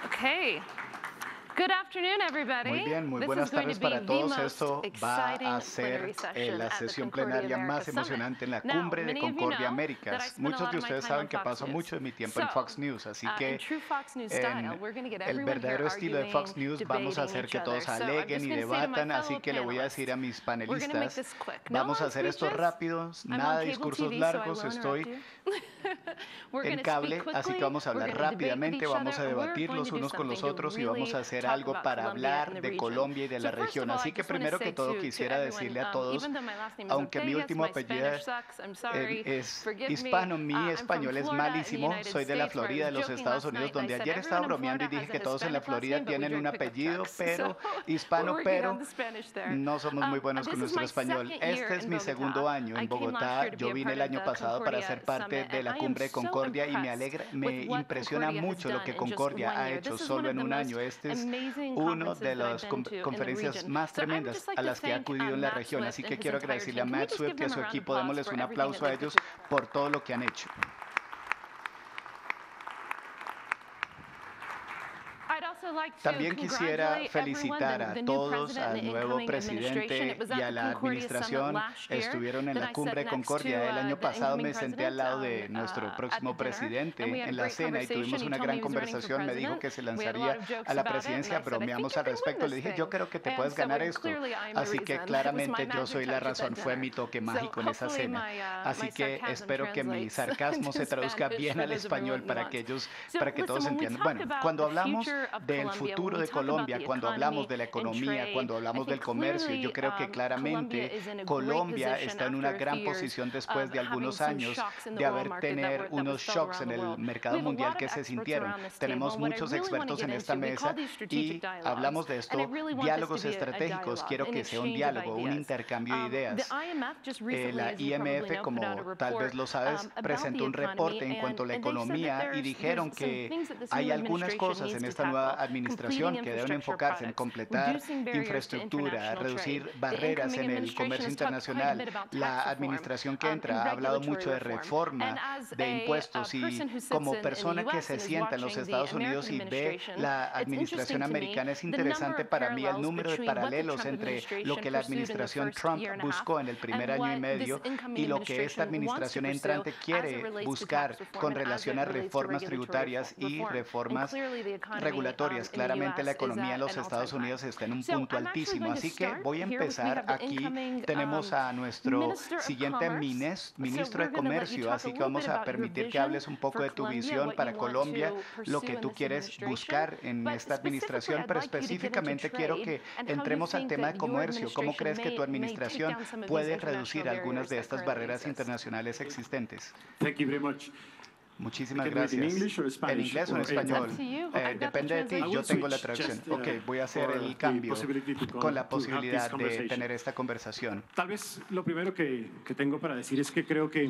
Okay. Good afternoon, everybody. Muy bien, muy buenas tardes para todos. Esto va a ser la sesión plenaria más emocionante en la Cumbre de Concordia Américas. Muchos de ustedes saben que paso mucho de mi tiempo en Fox News, así que en el verdadero estilo de Fox News vamos a hacer que todos aleguen y debatan, así que le voy a decir a mis panelistas, vamos a hacer esto rápido, nada de discursos largos, estoy en cable, así que vamos a hablar rápidamente, vamos a debatir los unos con los otros y vamos a hacer algo para hablar de Colombia y de la región. Así que primero que todo quisiera decirle a todos, aunque mi último apellido es hispano, mi español es malísimo, soy de la Florida, de los Estados Unidos, donde ayer estaba bromeando y dije que todos en la Florida tienen un apellido pero hispano, pero no somos muy buenos con nuestro español. Este es mi segundo año en Bogotá. Yo vine el año pasado para ser parte de la Cumbre de Concordia y me impresiona mucho lo que Concordia ha hecho solo en un año. Este es una de las conferencias más tremendas a las que he acudido en la región. Así que quiero agradecerle a Matt Swift y a su equipo. Démosles un aplauso a ellos por todo lo que han hecho. También quisiera felicitar a todos, al nuevo presidente y a la administración. Estuvieron en la Cumbre de Concordia. El año pasado me senté al lado de nuestro próximo presidente en la cena y tuvimos una gran conversación. Me dijo que se lanzaría a la presidencia. Bromeamos al respecto. Le dije, yo creo que te puedes ganar esto. Así que claramente yo soy la razón. Fue mi toque mágico en esa cena. Así que espero que mi sarcasmo se traduzca bien al español para que todos entiendan. Bueno, cuando hablamos del futuro de Colombia, cuando hablamos de la economía, cuando hablamos del comercio, yo creo que claramente Colombia está en una gran posición después de algunos años de tener unos shocks en el mercado mundial que se sintieron. Tenemos muchos expertos en esta mesa y hablamos de esto, diálogos estratégicos. Quiero que sea un diálogo, un intercambio de ideas. La IMF, como tal vez lo sabes, presentó un reporte en cuanto a la economía y dijeron que hay algunas cosas en esta nueva administración que deben enfocarse en completar infraestructura, reducir barreras en el comercio internacional. La administración que entra ha hablado mucho de reforma de impuestos y como persona que se sienta en los Estados Unidos y ve la administración americana, es interesante para mí el número de paralelos entre lo que la administración Trump buscó en el primer año y medio y lo que esta administración entrante quiere buscar con relación a reformas tributarias y reformas regulatorias. Claramente la economía en los Estados Unidos está en un punto altísimo, así que voy a empezar aquí. Tenemos a nuestro siguiente ministro de Comercio, así que vamos a permitir que hables un poco de tu visión para Colombia, lo que tú quieres buscar en esta administración, pero específicamente quiero que entremos al tema de comercio. ¿Cómo crees que tu administración puede reducir algunas de estas barreras internacionales existentes? Thank you very much. Muchísimas gracias. ¿En inglés o en español? Depende de ti, yo tengo la traducción. Ok, voy a hacer el cambio con la posibilidad de tener esta conversación. Tal vez lo primero que tengo para decir es que creo que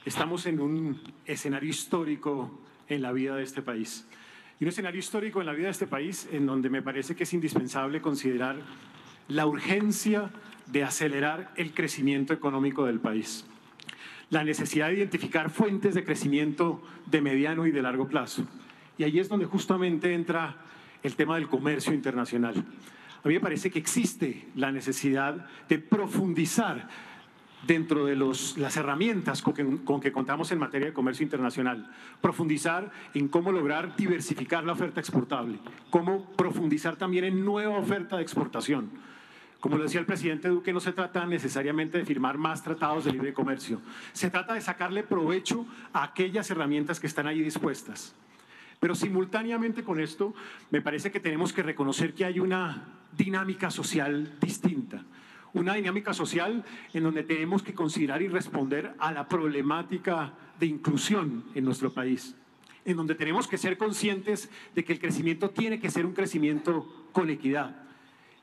estamos en un escenario histórico en la vida de este país. Y un escenario histórico en la vida de este país en donde me parece que es indispensable considerar la urgencia de acelerar el crecimiento económico del país. La necesidad de identificar fuentes de crecimiento de mediano y de largo plazo. Y ahí es donde justamente entra el tema del comercio internacional. A mí me parece que existe la necesidad de profundizar dentro de las herramientas con que contamos en materia de comercio internacional. Profundizar en cómo lograr diversificar la oferta exportable, cómo profundizar también en nueva oferta de exportación. Como lo decía el presidente Duque, no se trata necesariamente de firmar más tratados de libre comercio. Se trata de sacarle provecho a aquellas herramientas que están ahí dispuestas. Pero simultáneamente con esto, me parece que tenemos que reconocer que hay una dinámica social distinta. Una dinámica social en donde tenemos que considerar y responder a la problemática de inclusión en nuestro país. En donde tenemos que ser conscientes de que el crecimiento tiene que ser un crecimiento con equidad.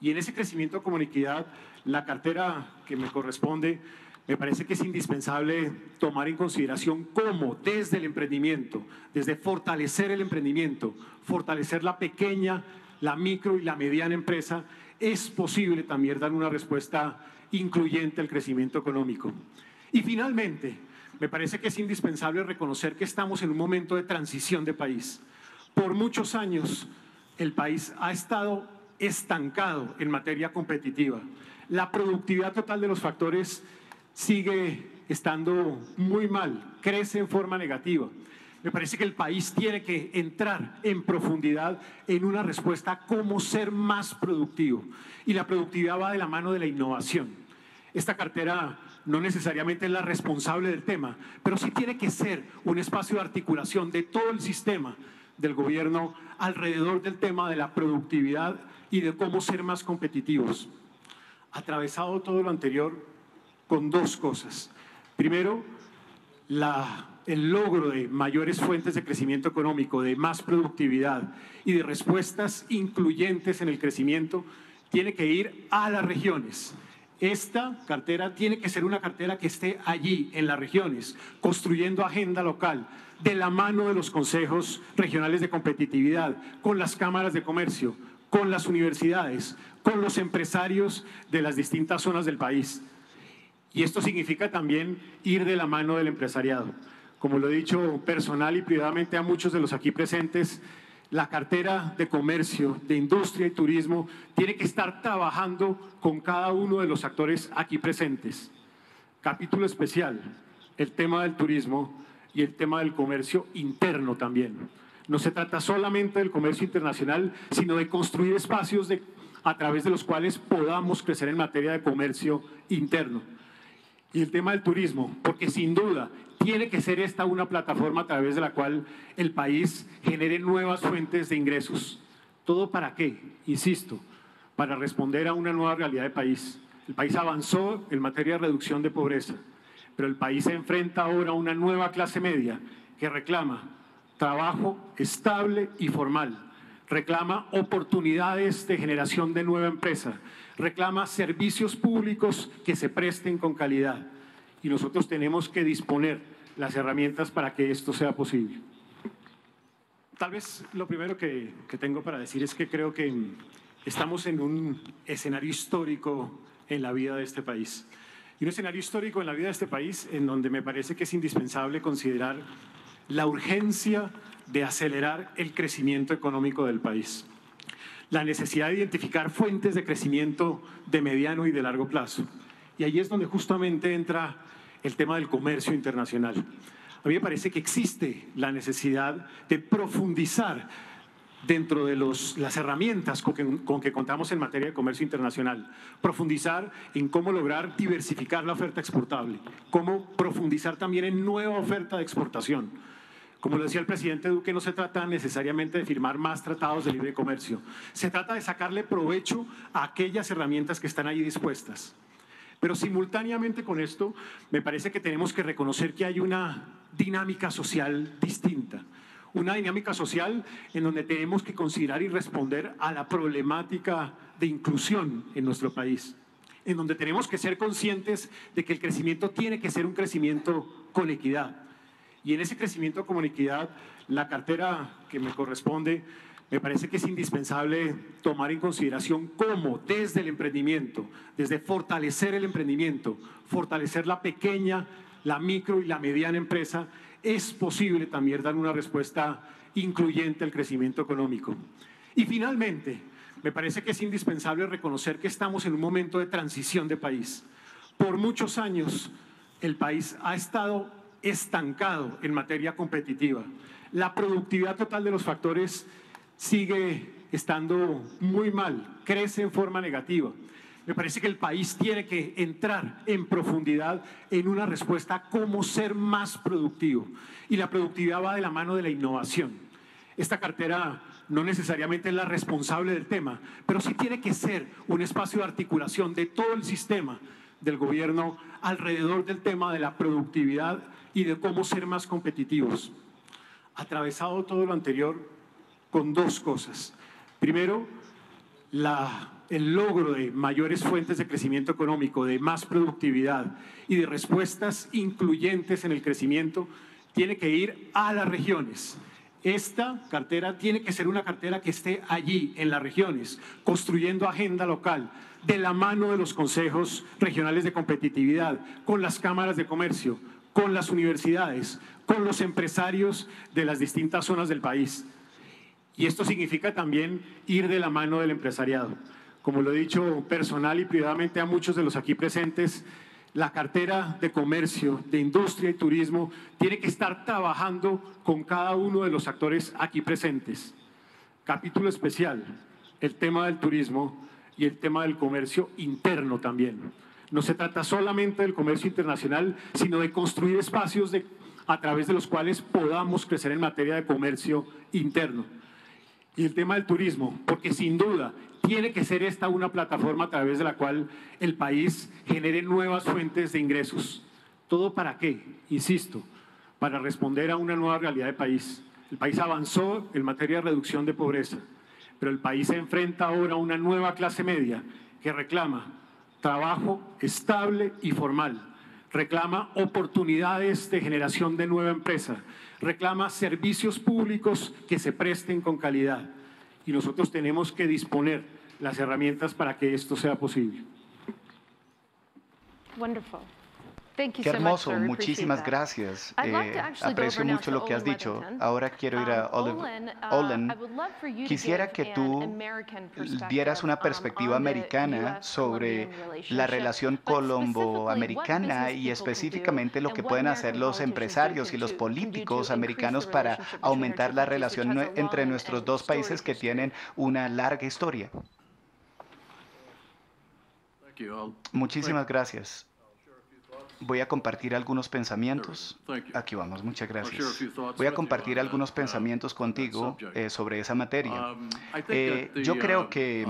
Y en ese crecimiento con equidad, la cartera que me corresponde, me parece que es indispensable tomar en consideración cómo desde el emprendimiento, desde fortalecer el emprendimiento, fortalecer la pequeña, la micro y la mediana empresa, es posible también dar una respuesta incluyente al crecimiento económico. Y finalmente, me parece que es indispensable reconocer que estamos en un momento de transición de país. Por muchos años, el país ha estado estancado en materia competitiva. La productividad total de los factores sigue estando muy mal, crece en forma negativa. Me parece que el país tiene que entrar en profundidad en una respuesta a cómo ser más productivo. Y la productividad va de la mano de la innovación. Esta cartera no necesariamente es la responsable del tema, pero sí tiene que ser un espacio de articulación de todo el sistema del gobierno alrededor del tema de la productividad y de cómo ser más competitivos. Atravesado todo lo anterior con dos cosas. Primero, el logro de mayores fuentes de crecimiento económico, de más productividad y de respuestas incluyentes en el crecimiento tiene que ir a las regiones. Esta cartera tiene que ser una cartera que esté allí, en las regiones, construyendo agenda local, de la mano de los consejos regionales de competitividad, con las cámaras de comercio, con las universidades, con los empresarios de las distintas zonas del país. Y esto significa también ir de la mano del empresariado. Como lo he dicho personal y privadamente a muchos de los aquí presentes, la cartera de comercio, de industria y turismo tiene que estar trabajando con cada uno de los actores aquí presentes. Capítulo especial, el tema del turismo y el tema del comercio interno también. No se trata solamente del comercio internacional, sino de construir espacios a través de los cuales podamos crecer en materia de comercio interno. Y el tema del turismo, porque sin duda tiene que ser esta una plataforma a través de la cual el país genere nuevas fuentes de ingresos. ¿Todo para qué? Insisto, para responder a una nueva realidad de país. El país avanzó en materia de reducción de pobreza, pero el país se enfrenta ahora a una nueva clase media que reclama trabajo estable y formal, reclama oportunidades de generación de nueva empresa, reclama servicios públicos que se presten con calidad. Y nosotros tenemos que disponer las herramientas para que esto sea posible. Tal vez lo primero que tengo para decir es que creo que estamos en un escenario histórico en la vida de este país. Y un escenario histórico en la vida de este país en donde me parece que es indispensable considerar la urgencia de acelerar el crecimiento económico del país. La necesidad de identificar fuentes de crecimiento de mediano y de largo plazo. Y ahí es donde justamente entra el tema del comercio internacional. A mí me parece que existe la necesidad de profundizar dentro de las herramientas con que contamos en materia de comercio internacional. Profundizar en cómo lograr diversificar la oferta exportable, cómo profundizar también en nueva oferta de exportación. Como lo decía el presidente Duque, no se trata necesariamente de firmar más tratados de libre comercio. Se trata de sacarle provecho a aquellas herramientas que están ahí dispuestas. Pero simultáneamente con esto, me parece que tenemos que reconocer que hay una dinámica social distinta. Una dinámica social en donde tenemos que considerar y responder a la problemática de inclusión en nuestro país. En donde tenemos que ser conscientes de que el crecimiento tiene que ser un crecimiento con equidad. Y en ese crecimiento con equidad, la cartera que me corresponde, me parece que es indispensable tomar en consideración cómo desde el emprendimiento, desde fortalecer el emprendimiento, fortalecer la pequeña, la micro y la mediana empresa, es posible también dar una respuesta incluyente al crecimiento económico. Y finalmente, me parece que es indispensable reconocer que estamos en un momento de transición de país. Por muchos años, el país ha estado estancado en materia competitiva. La productividad total de los factores sigue estando muy mal, crece en forma negativa. Me parece que el país tiene que entrar en profundidad en una respuesta a cómo ser más productivo. Y la productividad va de la mano de la innovación. Esta cartera no necesariamente es la responsable del tema, pero sí tiene que ser un espacio de articulación de todo el sistema del gobierno alrededor del tema de la productividad y de cómo ser más competitivos. Atravesado todo lo anterior con dos cosas. Primero, el logro de mayores fuentes de crecimiento económico, de más productividad y de respuestas incluyentes en el crecimiento tiene que ir a las regiones. Esta cartera tiene que ser una cartera que esté allí, en las regiones, construyendo agenda local, de la mano de los consejos regionales de competitividad, con las cámaras de comercio, con las universidades, con los empresarios de las distintas zonas del país. Y esto significa también ir de la mano del empresariado. Como lo he dicho personal y privadamente a muchos de los aquí presentes, la cartera de comercio, de industria y turismo tiene que estar trabajando con cada uno de los actores aquí presentes. Capítulo especial, el tema del turismo y el tema del comercio interno también. No se trata solamente del comercio internacional, sino de construir espacios a través de los cuales podamos crecer en materia de comercio interno. Y el tema del turismo, porque sin duda tiene que ser esta una plataforma a través de la cual el país genere nuevas fuentes de ingresos. ¿Todo para qué? Insisto, para responder a una nueva realidad de país. El país avanzó en materia de reducción de pobreza, pero el país se enfrenta ahora a una nueva clase media que reclama trabajo estable y formal, reclama oportunidades de generación de nueva empresa, reclama servicios públicos que se presten con calidad. Y nosotros tenemos que disponer las herramientas para que esto sea posible. Wonderful. Qué hermoso, muchísimas gracias. Aprecio mucho lo que has dicho. Ahora quiero ir a Olin. Quisiera que tú dieras una perspectiva americana sobre la relación colombo-americana y específicamente lo que pueden hacer los empresarios y los políticos americanos para aumentar la relación entre nuestros dos países que tienen una larga historia. Muchísimas gracias. Voy a compartir algunos pensamientos. Aquí vamos, muchas gracias. Voy a compartir algunos pensamientos contigo sobre esa materia. Yo creo que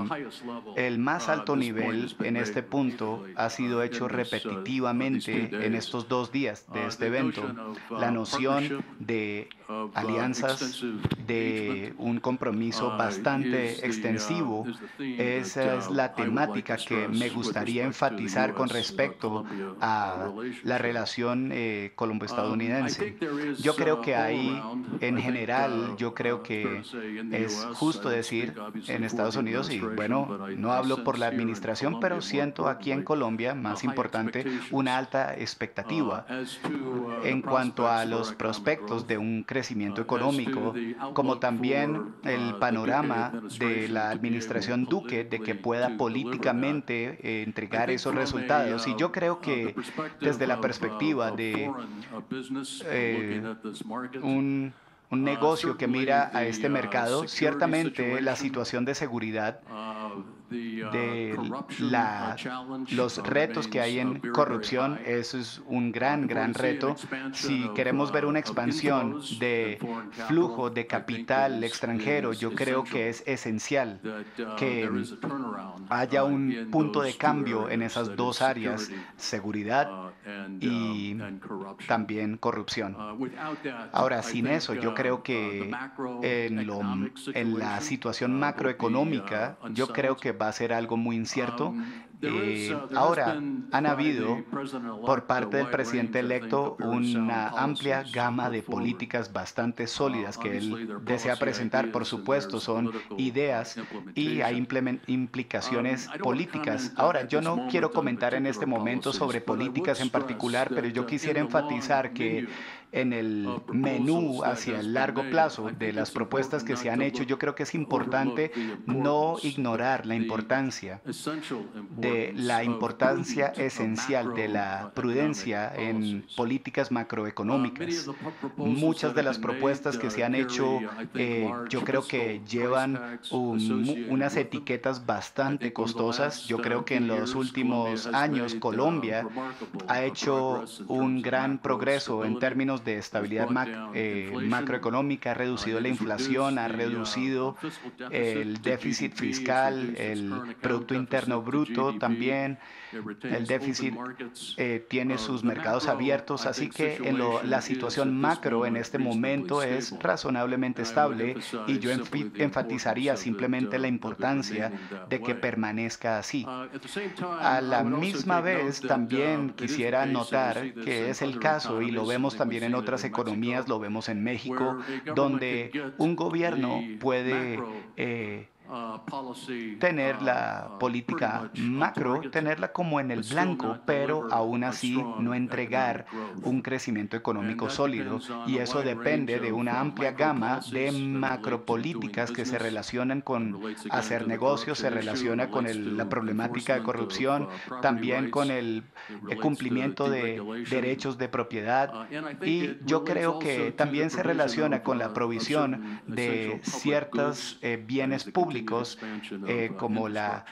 el más alto nivel en este punto ha sido hecho repetitivamente en estos 2 días de este evento. La noción de alianzas, de un compromiso bastante extensivo, esa es la temática que me gustaría enfatizar con respecto a la relación colombo-estadounidense. Yo creo que ahí, en general, yo creo que es justo decir en Estados Unidos, y bueno, no hablo por la administración, pero siento aquí en Colombia, más importante, una alta expectativa en cuanto a los prospectos de un crecimiento económico, como también el panorama de la administración Duque de que pueda políticamente entregar esos resultados. Y yo creo que desde la perspectiva de un negocio que mira a este mercado, ciertamente la situación de seguridad, de los retos que hay en corrupción, eso es un gran reto. Si queremos ver una expansión de flujo de capital extranjero, yo creo que es esencial que haya un punto de cambio en esas 2 áreas, seguridad y también corrupción. Ahora, sin eso, yo creo que en la situación macroeconómica, yo creo que va a ser algo muy incierto. Ahora, han habido por parte del presidente electo una amplia gama de políticas bastante sólidas que él desea presentar. Por supuesto, son ideas y hay implicaciones políticas. Ahora, yo no quiero comentar en este momento sobre políticas en particular, pero yo quisiera enfatizar que en el menú hacia el largo plazo de las propuestas que se han hecho, yo creo que es importante no ignorar la importancia esencial de la prudencia en políticas macroeconómicas. Muchas de las propuestas que se han hecho, yo creo que llevan unas etiquetas bastante costosas. Yo creo que en los últimos años Colombia ha hecho un gran progreso en términos de estabilidad macroeconómica, ha reducido la inflación, ha reducido el déficit fiscal, el Producto Interno Bruto también, el déficit tiene sus mercados abiertos, así que la situación macro en este momento es razonablemente estable y yo enfatizaría simplemente la importancia de que permanezca así. A la misma vez, también quisiera notar que es el caso, y lo vemos también en otras economías, lo vemos en México, donde un gobierno puede tener la política macro, tenerla como en el blanco, pero aún así no entregar un crecimiento económico sólido. Y eso depende de una amplia gama de macropolíticas que se relacionan con hacer negocios, se relaciona con la problemática de corrupción, también con el cumplimiento de derechos de propiedad. Y yo creo que también se relaciona con la provisión de ciertos bienes públicos como la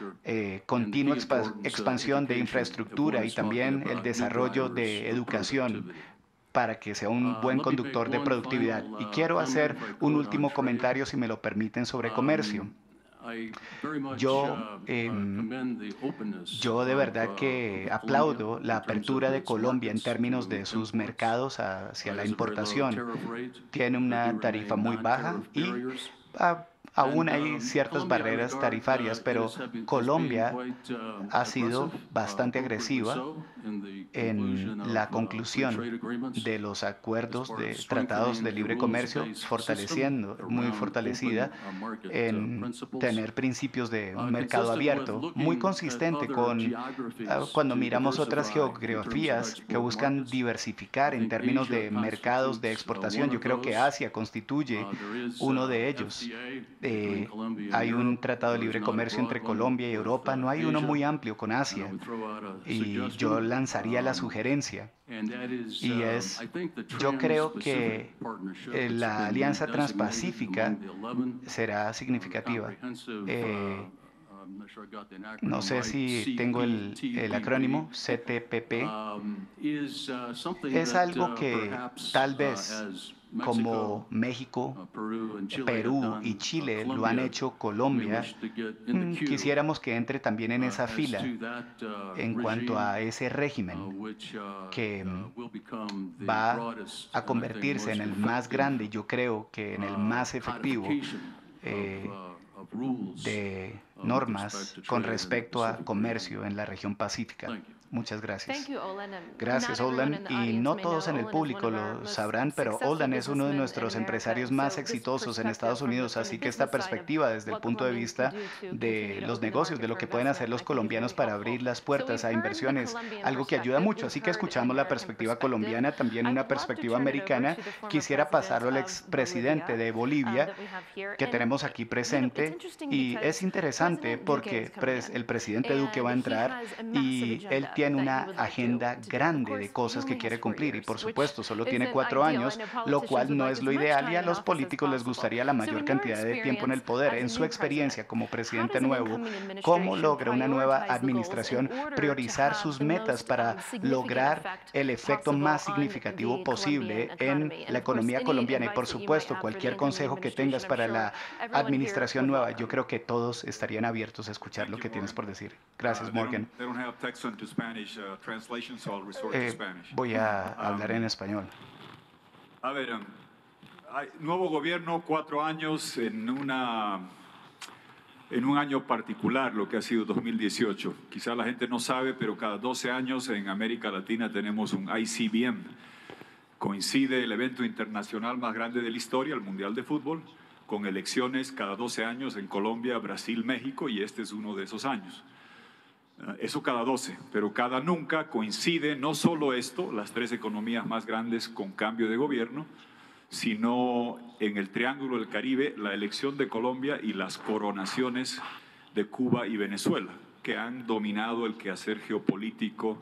continua expansión de infraestructura y también el desarrollo de educación para que sea un buen conductor de productividad. Y quiero hacer un último comentario, si me lo permiten, sobre comercio. Yo de verdad que aplaudo la apertura de Colombia en términos de sus mercados hacia la importación. Tiene una tarifa muy baja y aún hay ciertas barreras tarifarias, pero Colombia ha sido bastante agresiva en la conclusión de los acuerdos de tratados de libre comercio, muy fortalecida en tener principios de un mercado abierto, muy consistente con cuando miramos otras geografías que buscan diversificar en términos de mercados de exportación. Yo creo que Asia constituye uno de ellos. Hay un tratado de libre comercio entre Colombia y Europa, no hay uno muy amplio con Asia. Y yo lanzaría la sugerencia, y yo creo que la alianza transpacífica será significativa. No sé si tengo el acrónimo CTPP. Es algo que tal vez como México, Perú y Chile lo han hecho, Colombia, quisiéramos que entre también en esa fila en cuanto a ese régimen que va a convertirse en el más grande, yo creo que en el más efectivo de normas con respecto a comercio en la región pacífica. Muchas gracias. Gracias, Olan. Y no todos en el público lo sabrán, pero Olan es uno de nuestros empresarios más exitosos en Estados Unidos, así que esta perspectiva desde el punto de vista de los negocios, de lo que pueden hacer los colombianos para abrir las puertas a inversiones, algo que ayuda mucho. Así que escuchamos la perspectiva colombiana, también una perspectiva americana. Quisiera pasarlo al expresidente de Bolivia, que tenemos aquí presente, y es interesante porque el presidente Duque va a entrar y él tiene una agenda grande de cosas que quiere cumplir y por supuesto solo tiene 4 años, lo cual no es lo ideal y a los políticos les gustaría la mayor cantidad de tiempo en el poder. En su experiencia como presidente nuevo, ¿cómo logra una nueva administración priorizar sus metas para lograr el efecto más significativo posible en la economía colombiana? Y por supuesto, cualquier consejo que tengas para la administración nueva, yo creo que todos estarían abiertos a escuchar lo que tienes por decir. Gracias, Morgan. Voy a hablar en español. A ver, nuevo gobierno, 4 años en un año particular, lo que ha sido 2018. Quizá la gente no sabe, pero cada 12 años en América Latina tenemos un ICBM. Coincide el evento internacional más grande de la historia, el Mundial de Fútbol, con elecciones cada 12 años en Colombia, Brasil, México, y este es uno de esos años. Eso cada 12, pero cada nunca coincide no solo esto, las 3 economías más grandes con cambio de gobierno, sino en el Triángulo del Caribe, la elección de Colombia y las coronaciones de Cuba y Venezuela, que han dominado el quehacer geopolítico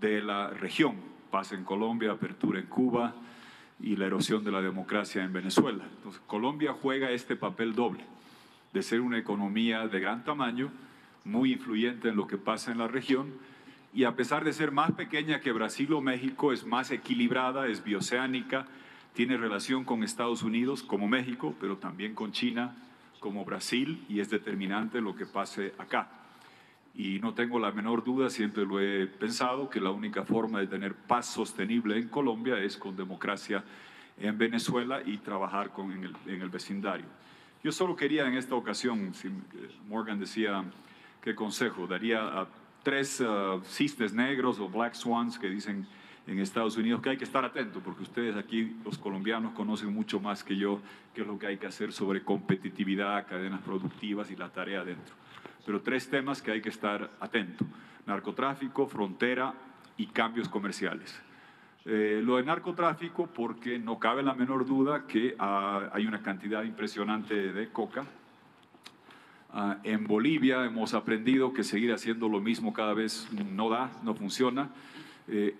de la región. Paz en Colombia, apertura en Cuba y la erosión de la democracia en Venezuela. Entonces, Colombia juega este papel doble, de ser una economía de gran tamaño, muy influyente en lo que pasa en la región, y a pesar de ser más pequeña que Brasil o México, es más equilibrada, es bioceánica, tiene relación con Estados Unidos como México, pero también con China como Brasil, y es determinante lo que pase acá. Y no tengo la menor duda, siempre lo he pensado, que la única forma de tener paz sostenible en Colombia es con democracia en Venezuela y trabajar en el vecindario. Yo solo quería en esta ocasión, si Morgan decía qué consejo, daría a 3 cisnes negros o black swans que dicen en Estados Unidos, que hay que estar atento, porque ustedes aquí, los colombianos, conocen mucho más que yo qué es lo que hay que hacer sobre competitividad, cadenas productivas y la tarea adentro. Pero 3 temas que hay que estar atento: narcotráfico, frontera y cambios comerciales. Lo de narcotráfico, porque no cabe la menor duda que hay una cantidad impresionante de coca. En Bolivia hemos aprendido que seguir haciendo lo mismo cada vez no funciona.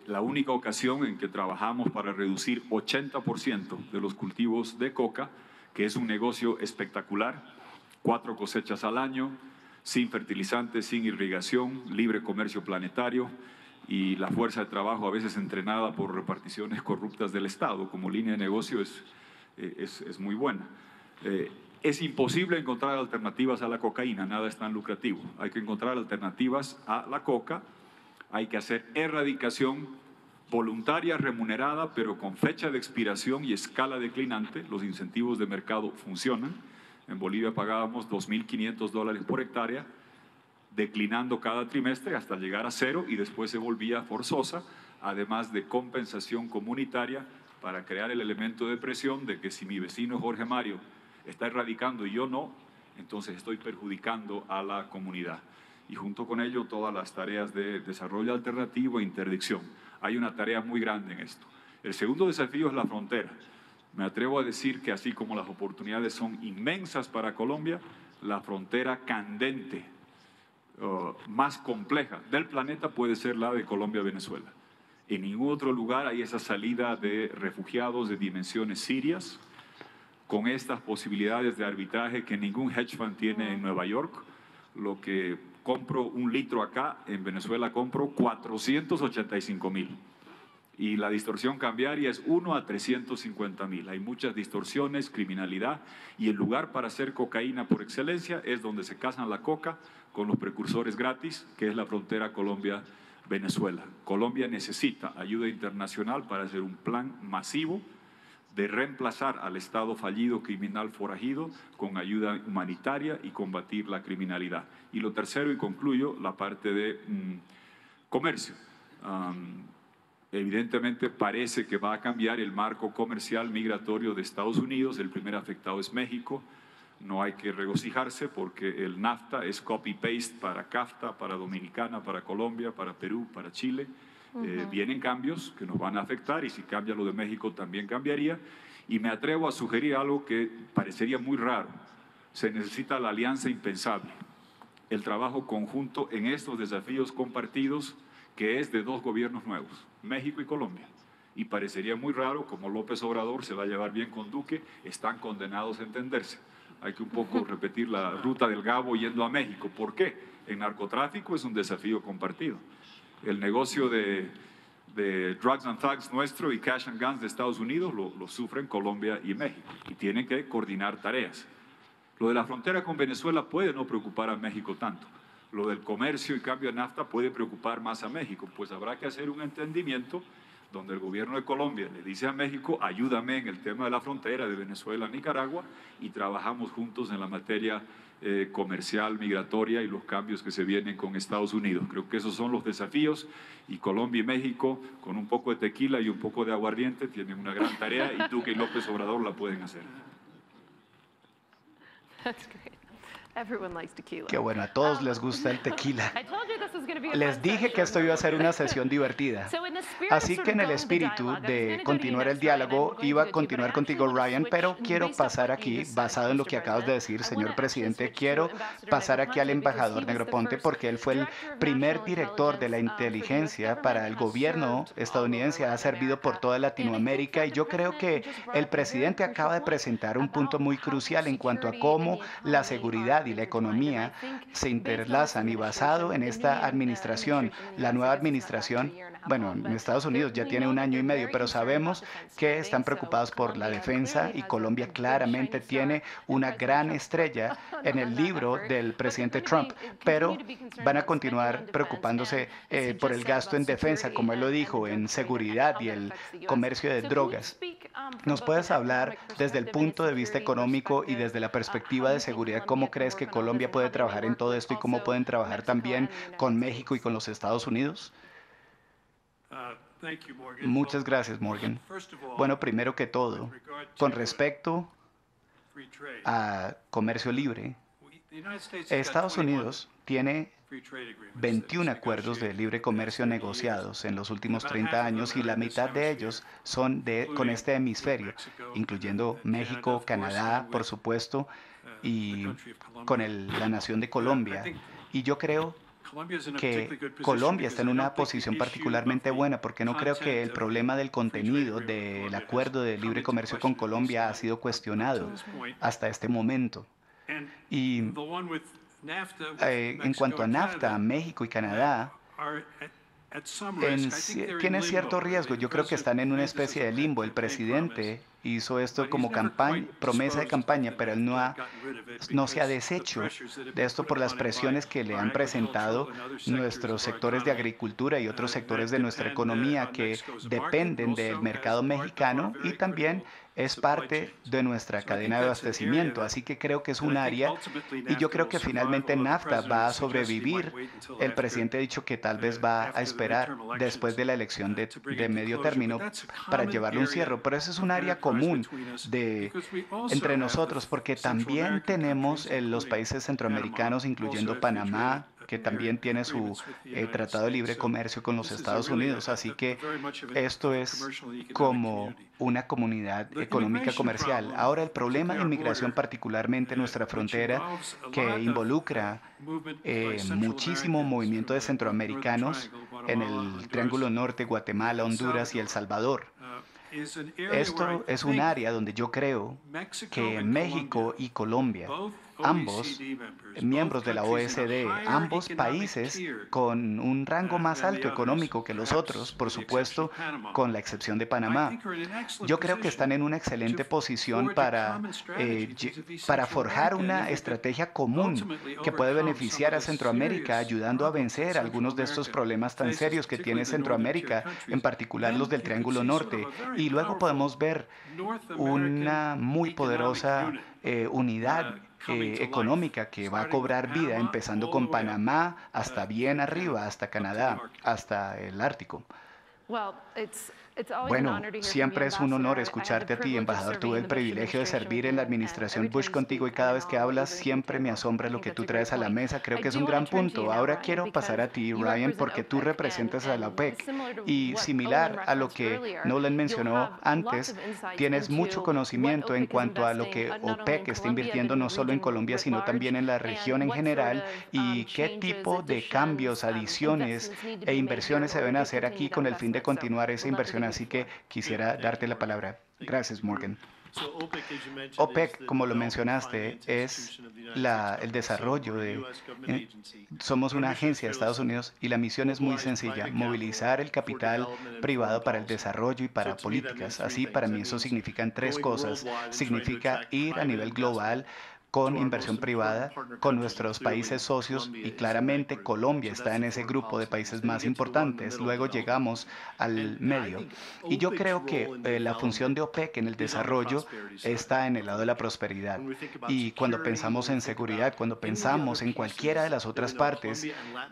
La única ocasión en que trabajamos para reducir 80% de los cultivos de coca, que es un negocio espectacular, 4 cosechas al año, sin fertilizantes, sin irrigación, libre comercio planetario, y la fuerza de trabajo a veces entrenada por reparticiones corruptas del Estado como línea de negocio es muy buena. Es imposible encontrar alternativas a la cocaína, nada es tan lucrativo. Hay que encontrar alternativas a la coca. Hay que hacer erradicación voluntaria, remunerada, pero con fecha de expiración y escala declinante. Los incentivos de mercado funcionan. En Bolivia pagábamos $2.500 por hectárea, declinando cada trimestre hasta llegar a 0, y después se volvía forzosa, además de compensación comunitaria para crear el elemento de presión de que si mi vecino Jorge Mario está erradicando y yo no, entonces estoy perjudicando a la comunidad. Y junto con ello todas las tareas de desarrollo alternativo e interdicción. Hay una tarea muy grande en esto. El segundo desafío es la frontera. Me atrevo a decir que así como las oportunidades son inmensas para Colombia, la frontera candente, más compleja del planeta puede ser la de Colombia-Venezuela. En ningún otro lugar hay esa salida de refugiados de dimensiones sirias, con estas posibilidades de arbitraje que ningún hedge fund tiene en Nueva York. Lo que compro 1 litro acá, en Venezuela compro 485.000. Y la distorsión cambiaria es 1 a 350.000. Hay muchas distorsiones, criminalidad, y el lugar para hacer cocaína por excelencia es donde se casan la coca con los precursores gratis, que es la frontera Colombia-Venezuela. Colombia necesita ayuda internacional para hacer un plan masivo de reemplazar al Estado fallido, criminal, forajido, con ayuda humanitaria y combatir la criminalidad. Y lo tercero, y concluyo, la parte de comercio. Evidentemente parece que va a cambiar el marco comercial migratorio de Estados Unidos. El primer afectado es México. No hay que regocijarse porque el NAFTA es copy-paste para CAFTA, para Dominicana, para Colombia, para Perú, para Chile. Vienen cambios que nos van a afectar, y si cambia lo de México también cambiaría. Y me atrevo a sugerir algo que parecería muy raro. Se necesita la alianza impensable, el trabajo conjunto en estos desafíos compartidos, que es de 2 gobiernos nuevos, México y Colombia. Y parecería muy raro, como López Obrador se va a llevar bien con Duque, están condenados a entenderse. Hay que un poco repetir la ruta del Gabo yendo a México. ¿Por qué? En narcotráfico es un desafío compartido. El negocio de drugs and thugs nuestro y cash and guns de Estados Unidos lo sufren Colombia y México, y tienen que coordinar tareas. Lo de la frontera con Venezuela puede no preocupar a México tanto. Lo del comercio y cambio de NAFTA puede preocupar más a México, pues habrá que hacer un entendimiento donde el gobierno de Colombia le dice a México: ayúdame en el tema de la frontera de Venezuela a Nicaragua, y trabajamos juntos en la materia comercial, migratoria y los cambios que se vienen con Estados Unidos. Creo que esos son los desafíos, y Colombia y México, con un poco de tequila y un poco de aguardiente, tienen una gran tarea, y Duque y López Obrador la pueden hacer. That's great. Everyone likes tequila. Qué bueno, a todos les gusta el tequila. Les dije que esto iba a ser una sesión divertida. Así que en el espíritu de continuar el diálogo, iba a continuar contigo, Ryan, pero quiero pasar aquí, basado en lo que acabas de decir, señor presidente, quiero pasar aquí al embajador Negroponte, porque él fue el primer director de la inteligencia para el gobierno estadounidense, ha servido por toda Latinoamérica, y yo creo que el presidente acaba de presentar un punto muy crucial en cuanto a cómo la seguridad y la economía se interlazan, y basado en esta administración, la nueva administración, bueno, en Estados Unidos ya tiene 1 año y medio, pero sabemos que están preocupados por la defensa, y Colombia claramente tiene una gran estrella en el libro del presidente Trump, pero van a continuar preocupándose por el gasto en defensa, como él lo dijo, en seguridad y el comercio de drogas. ¿Nos puedes hablar desde el punto de vista económico y desde la perspectiva de seguridad, cómo crees que Colombia puede trabajar en todo esto, y cómo pueden trabajar también con México y con los Estados Unidos? Muchas gracias, Morgan. Bueno, primero que todo, con respecto a comercio libre, Estados Unidos tiene 21 acuerdos de libre comercio negociados en los últimos 30 años y la mitad de ellos son con este hemisferio, incluyendo México, Canadá, por supuesto, y con la nación de Colombia. Y yo creo que Colombia está en una posición particularmente buena porque no creo que el problema del contenido del acuerdo de libre comercio con Colombia ha sido cuestionado hasta este momento. Y en cuanto a NAFTA, México y Canadá tienen cierto riesgo. Yo creo que están en una especie de limbo. El presidente hizo esto como promesa de campaña, pero él no se ha deshecho de esto por las presiones que le han presentado nuestros sectores de agricultura y otros sectores de nuestra economía que dependen del mercado mexicano y también es parte de nuestra cadena de abastecimiento. Así que creo que es un área y yo creo que finalmente NAFTA va a sobrevivir. El presidente ha dicho que tal vez va a esperar después de la elección de medio término para llevarle un cierre, pero ese es un área común entre nosotros porque también tenemos los países centroamericanos, incluyendo Panamá, que también tiene su tratado de libre comercio con los Estados Unidos. Así que esto es como una comunidad económica comercial. Ahora, el problema de inmigración, particularmente en nuestra frontera, que involucra muchísimo movimiento de centroamericanos en el Triángulo Norte, Guatemala, Honduras y El Salvador. Esto es un área donde yo creo que México y Colombia, ambos miembros de la OECD, ambos países con un rango más alto económico que los otros, por supuesto, con la excepción de Panamá. Yo creo que están en una excelente posición para forjar una estrategia común que puede beneficiar a Centroamérica, ayudando a vencer algunos de estos problemas tan serios que tiene Centroamérica, en particular los del Triángulo Norte. Y luego podemos ver una muy poderosa unidad económica que va a cobrar vida, empezando con Panamá hasta bien arriba, hasta Canadá, hasta el Ártico. Bueno, siempre es un honor escucharte a ti, embajador. Tuve el privilegio de servir en la administración Bush contigo y cada vez que hablas siempre me asombra lo que tú traes a la mesa. Creo que es un gran punto. Ahora quiero pasar a ti, Ryan, porque tú representas a la OPEC y similar a lo que Nolan mencionó antes, tienes mucho conocimiento en cuanto a lo que OPEC está invirtiendo no solo en Colombia, sino también en la región en general y qué tipo de cambios, adiciones e inversiones se deben hacer aquí con el fin de continuar esa inversión. Así que quisiera darte la palabra. Gracias, Morgan. OPEC, como lo mencionaste, es el desarrollo somos una agencia de Estados Unidos y la misión es muy sencilla, movilizar el capital privado para el desarrollo y para políticas. Así, para mí eso significan tres cosas. Significa ir a nivel global con inversión privada, con nuestros países socios y claramente Colombia está en ese grupo de países más importantes. Luego llegamos al medio. Y yo creo que la función de OPEC en el desarrollo está en el lado de la prosperidad. Y cuando pensamos en seguridad, cuando pensamos en cualquiera de las otras partes,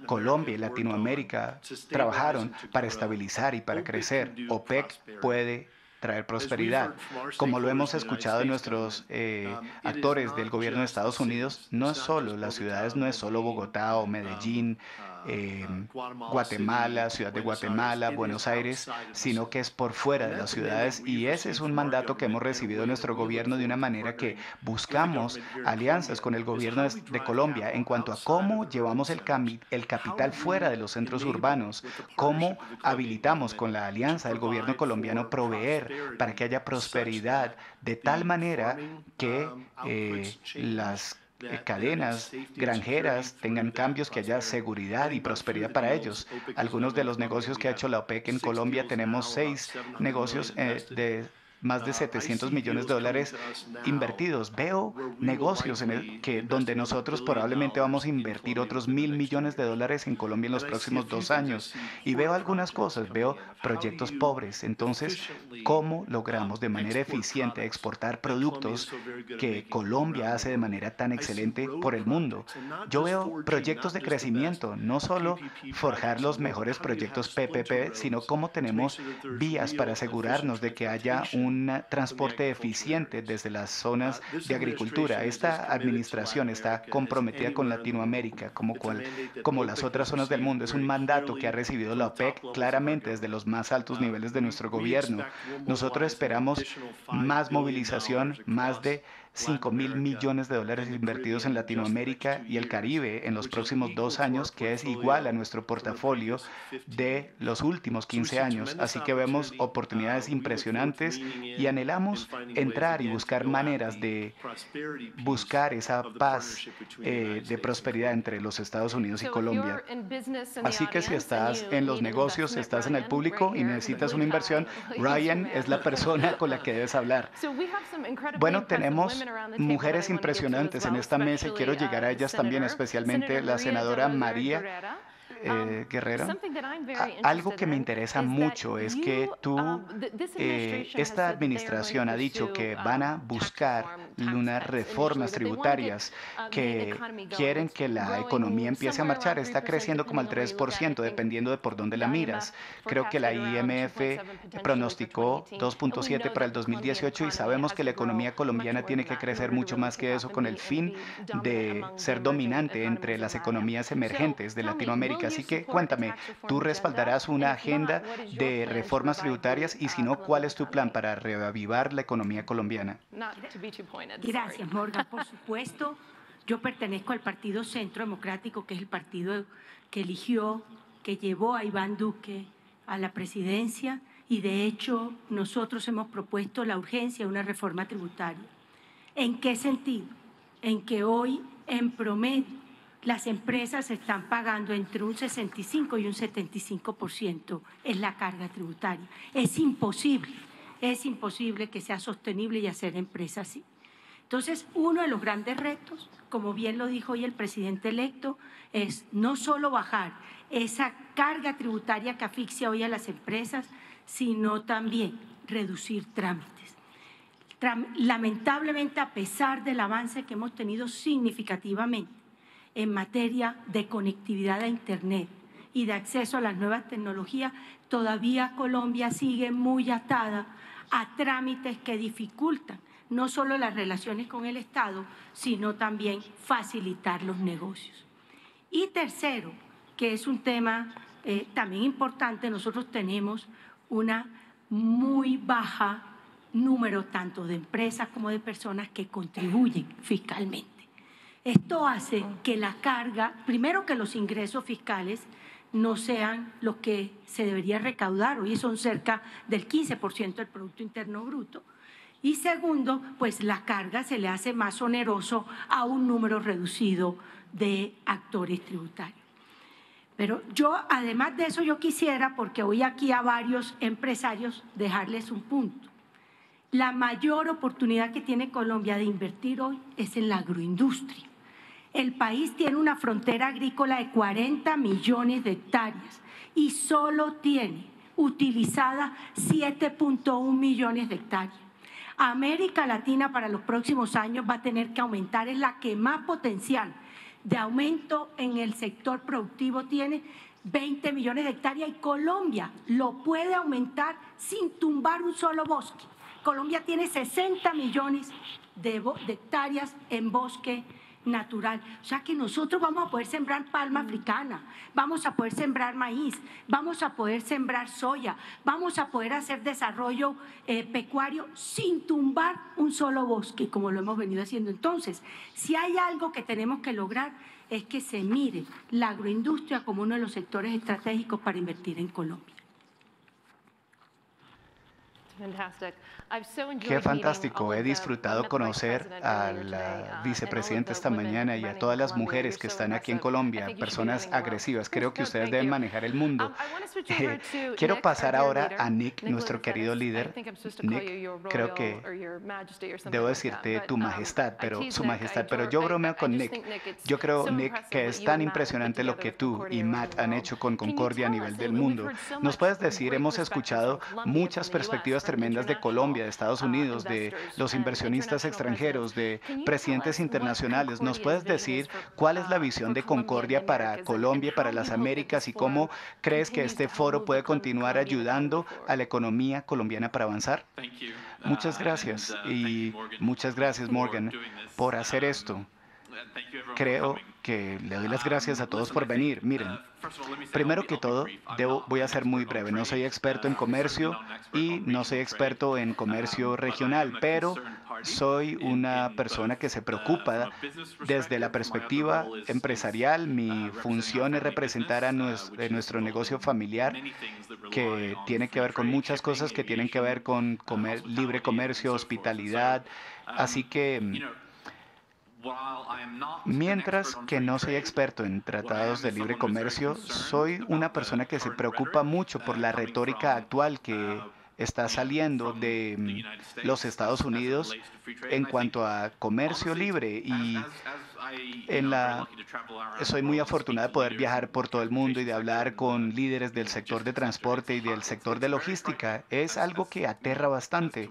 Colombia y Latinoamérica trabajaron para estabilizar y para crecer. OPEC puede traer prosperidad. Como lo hemos escuchado de nuestros actores del gobierno de Estados Unidos, no es solo las ciudades, no es solo Bogotá o Medellín, Guatemala, Ciudad de Guatemala, Buenos Aires, sino que es por fuera de las ciudades y ese es un mandato que hemos recibido de nuestro gobierno de una manera que buscamos alianzas con el gobierno de Colombia en cuanto a cómo llevamos el capital fuera de los centros urbanos, cómo habilitamos con la alianza del gobierno colombiano proveer para que haya prosperidad de tal manera que las cadenas granjeras tengan cambios, que haya seguridad y prosperidad para ellos. Algunos de los negocios que ha hecho la OPEC en Colombia, tenemos 6 negocios más de 700 millones de dólares invertidos. Veo negocios donde nosotros probablemente vamos a invertir otros 1.000 millones de dólares en Colombia en los próximos 2 años. Y veo algunas cosas, veo proyectos pobres. Entonces, ¿cómo logramos de manera eficiente exportar productos que Colombia hace de manera tan excelente por el mundo? Yo veo proyectos de crecimiento, no solo forjar los mejores proyectos PPP, sino cómo tenemos vías para asegurarnos de que haya un transporte eficiente desde las zonas de agricultura. Esta administración está comprometida con Latinoamérica, como las otras zonas del mundo. Es un mandato que ha recibido la OPEC claramente desde los más altos niveles de nuestro gobierno. Nosotros esperamos más movilización, más de 5.000 millones de dólares invertidos en Latinoamérica y el Caribe en los próximos 2 años, que es igual a nuestro portafolio de los últimos 15 años. Así que vemos oportunidades impresionantes y anhelamos entrar y buscar maneras de buscar esa paz de prosperidad entre los Estados Unidos y Colombia. Así que si estás en los negocios, estás en el público y necesitas una inversión, Ryan es la persona con la que debes hablar. Bueno, tenemos mujeres impresionantes en esta mesa y quiero llegar a ellas también, especialmente la senadora María Guerrero. Algo que me interesa mucho es que esta administración ha dicho que van a buscar unas reformas tributarias que quieren que la economía empiece a marchar. Está creciendo como al 3%, dependiendo de por dónde la miras. Creo que la IMF pronosticó 2.7 para el 2018 y sabemos que la economía colombiana tiene que crecer mucho más que eso con el fin de ser dominante entre las economías emergentes de Latinoamérica. Así que cuéntame, ¿tú respaldarás una agenda de reformas tributarias y si no, cuál es tu plan para reavivar la economía colombiana? Gracias, Morgan. Por supuesto, yo pertenezco al Partido Centro Democrático, que es el partido que eligió, que llevó a Iván Duque a la presidencia y de hecho nosotros hemos propuesto la urgencia de una reforma tributaria. ¿En qué sentido? En que hoy, en promedio, las empresas están pagando entre un 65 y un 75% en la carga tributaria. Es imposible que sea sostenible y hacer empresas así. Entonces, uno de los grandes retos, como bien lo dijo hoy el presidente electo, es no solo bajar esa carga tributaria que asfixia hoy a las empresas, sino también reducir trámites. Lamentablemente, a pesar del avance que hemos tenido significativamente en materia de conectividad a Internet y de acceso a las nuevas tecnologías, todavía Colombia sigue muy atada a trámites que dificultan no solo las relaciones con el Estado, sino también facilitar los negocios. Y tercero, que es un tema también importante, nosotros tenemos una muy baja número tanto de empresas como de personas que contribuyen fiscalmente. Esto hace que la carga, primero que los ingresos fiscales no sean los que se debería recaudar, hoy son cerca del 15% del Producto Interno Bruto, y segundo, pues la carga se le hace más oneroso a un número reducido de actores tributarios. Pero yo, además de eso, yo quisiera, porque hoy aquí a varios empresarios, dejarles un punto. La mayor oportunidad que tiene Colombia de invertir hoy es en la agroindustria. El país tiene una frontera agrícola de 40 millones de hectáreas y solo tiene utilizada 7.1 millones de hectáreas. América Latina para los próximos años va a tener que aumentar, es la que más potencial de aumento en el sector productivo tiene, 20 millones de hectáreas, y Colombia lo puede aumentar sin tumbar un solo bosque. Colombia tiene 60 millones de hectáreas en bosque natural. O sea que nosotros vamos a poder sembrar palma africana, vamos a poder sembrar maíz, vamos a poder sembrar soya, vamos a poder hacer desarrollo pecuario sin tumbar un solo bosque, como lo hemos venido haciendo. Entonces, si hay algo que tenemos que lograr es que se mire la agroindustria como uno de los sectores estratégicos para invertir en Colombia. Qué fantástico. He disfrutado conocer a la vicepresidenta esta mañana y a todas las mujeres que están aquí en Colombia, personas agresivas. Creo que ustedes deben manejar el mundo. Quiero pasar ahora a Nick, nuestro querido líder. Nick, creo que debo decirte tu majestad, pero su majestad, pero yo bromeo con Nick. Yo creo, Nick, que es tan impresionante lo que tú y Matt han hecho con Concordia a nivel del mundo. ¿Nos puedes decir, hemos escuchado muchas perspectivas tremendas de Colombia, de Estados Unidos, de los inversionistas extranjeros, de presidentes internacionales? ¿Nos puedes decir cuál es la visión de Concordia para Colombia, para las Américas y cómo crees que este foro puede continuar ayudando a la economía colombiana para avanzar? Muchas gracias y muchas gracias, Morgan, por hacer esto. Creo que le doy las gracias a todos por venir. Miren, primero que todo, voy a ser muy breve. No soy experto en comercio y no soy experto en comercio regional, pero soy una persona que se preocupa desde la perspectiva empresarial. Mi función es representar a nuestro negocio familiar, que tiene que ver con muchas cosas que tienen que ver con libre comercio, hospitalidad. Así que mientras que no soy experto en tratados de libre comercio, soy una persona que se preocupa mucho por la retórica actual que está saliendo de los Estados Unidos en cuanto a comercio libre. Y soy muy afortunado de poder viajar por todo el mundo y de hablar con líderes del sector de transporte y del sector de logística. Es algo que aterra bastante